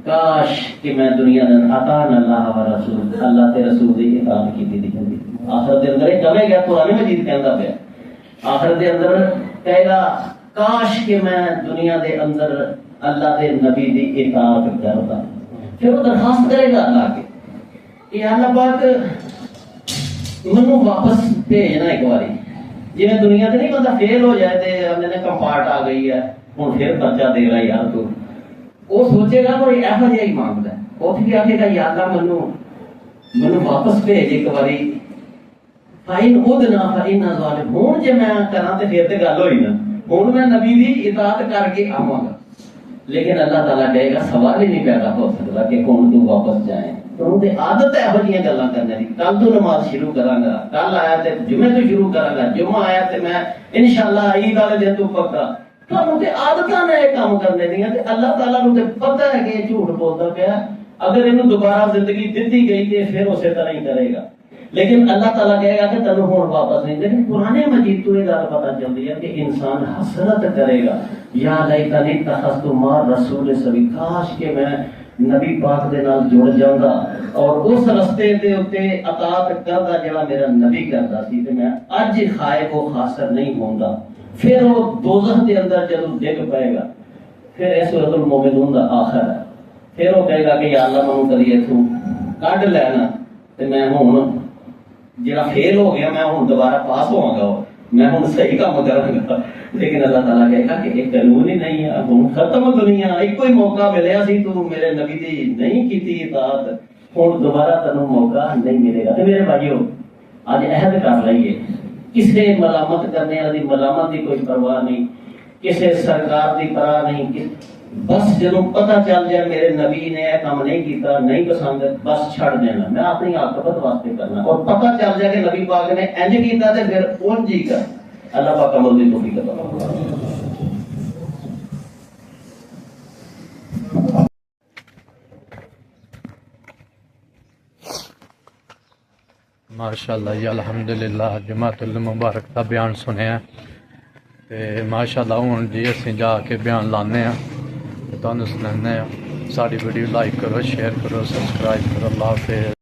کاش کہ میں دنیا کے اندر اطاعنا اللہ و رسول اللہ تے رسول دی اطاعت کی تھی. آخرت کے اندر کہے گا قرآن مجید کہندا پیا آخرت کے اندر کہے گا کاش کہ میں دنیا دے اندر اللہ دے نبی دی اطاعت کرتا. پھر وہ درخواست کرے گا اللہ کے کہ اللہ پاک منو واپس بھیجنا ایک باری. جی میں دنیا تے نہیں بندہ فیل ہو جائے تے اندر نے کمپارٹ آ گئی ہے ہوں پھر بچہ دے رہا یار تو وہ سوچے گا کوئی ایسا جہا ہی معاملہ ہے وہ بھی آخے گا یا اللہ منو واپس بھیج ایک باری. فائن ادنا فائن ظالم ہوں جی میں کرا تو پھر تو گل ہوئی نا ہوں میں نبی دی اطاعت کر کے آواں گا. لیکن اللہ تعالیٰ کہے گا سوال ہی نہیں پیدا ہو سکتا کہ کون تو واپس جائیں. تو عادت ہے یہو جہاں گلاں کرنے کی. کل تو نماز شروع کراں گا کل آیا تو جمعے تو شروع کراں گا جمعہ آیا تو میں انشاءاللہ عید والے دن تو پکا تو عادت نے یہ کام کرنے دیا. اللہ تعالیٰ کو پتہ ہے کہ یہ جھوٹ بولتا پیا اگر یہ دوبارہ زندگی دیتی گئی تو پھر اسی طرح ہی کرے گا. لیکن اللہ تعالیٰ کہے گا کہ تینوں ہوں واپس نہیں. لیکن پرانے مجید تو یہ گل پتہ چلتی ہے کہ انسان حسرت کرے گا یا لیتنی اتخذت مع الرسول سبیلا کاش کہ میں نبی پاک دے نال جڑ جاندہ اور اس رستے دے اوتے اطاعت کردا جڑا میرا نبی کردا سی تے میں اج خائب و خاسر نہیں ہوندا. پھر وہ دوزخ دے اندر جدوں ڈگ پائے گا پھر اس سورۃ المومنون دا آخر ہے پھر وہ کہے گا کہ یا اللہ مینوں کدی اتھوں کڈ لینا تے میں ہن جڑا فیل ہو گیا میں ہوں دوبارہ پاس ہوا گا میں ہوں صحیح کام کروں گا، لیکن اللہ تعالیٰ کہے گا کہ ایک قانون ہی نہیں ہے، ہوں ختم دنیا، ایک کوئی موقع ملیا سی تو میرے نبی دی نہیں کیتی اطاعت، ہوں دوبارہ تینوں موقع نہیں ملے گا۔ تو میرے بھائیو اج عہد کر لئیے، کسے ملامت کرنے والی ملامت دی کوئی پرواہ نہیں، کسے سرکار دی پرواہ نہیں، بس جدوں پتہ چل جائے میرے نبی نے یہ کام نہیں کیتا، نہیں پسند، بس چھڑ دینا، میں اپنی عاقبت واسطے کرنا، اور پتہ چل جائے کہ نبی پاک نے انج کیتا تے پھر انج ہی کر۔ اللہ پاک عمل دی توفیق عطا فرمائے۔ ماشاءاللہ جی الحمدللہ جماعت المبارک کا بیان سنیا تے ماشاءاللہ ہوں جی اسی جا کے بیان لانے ہیں تے تانوں سنانے ہیں۔ ساری ویڈیو لائک کرو، شیئر کرو، سبسکرائب کرو۔ اللہ حافظ۔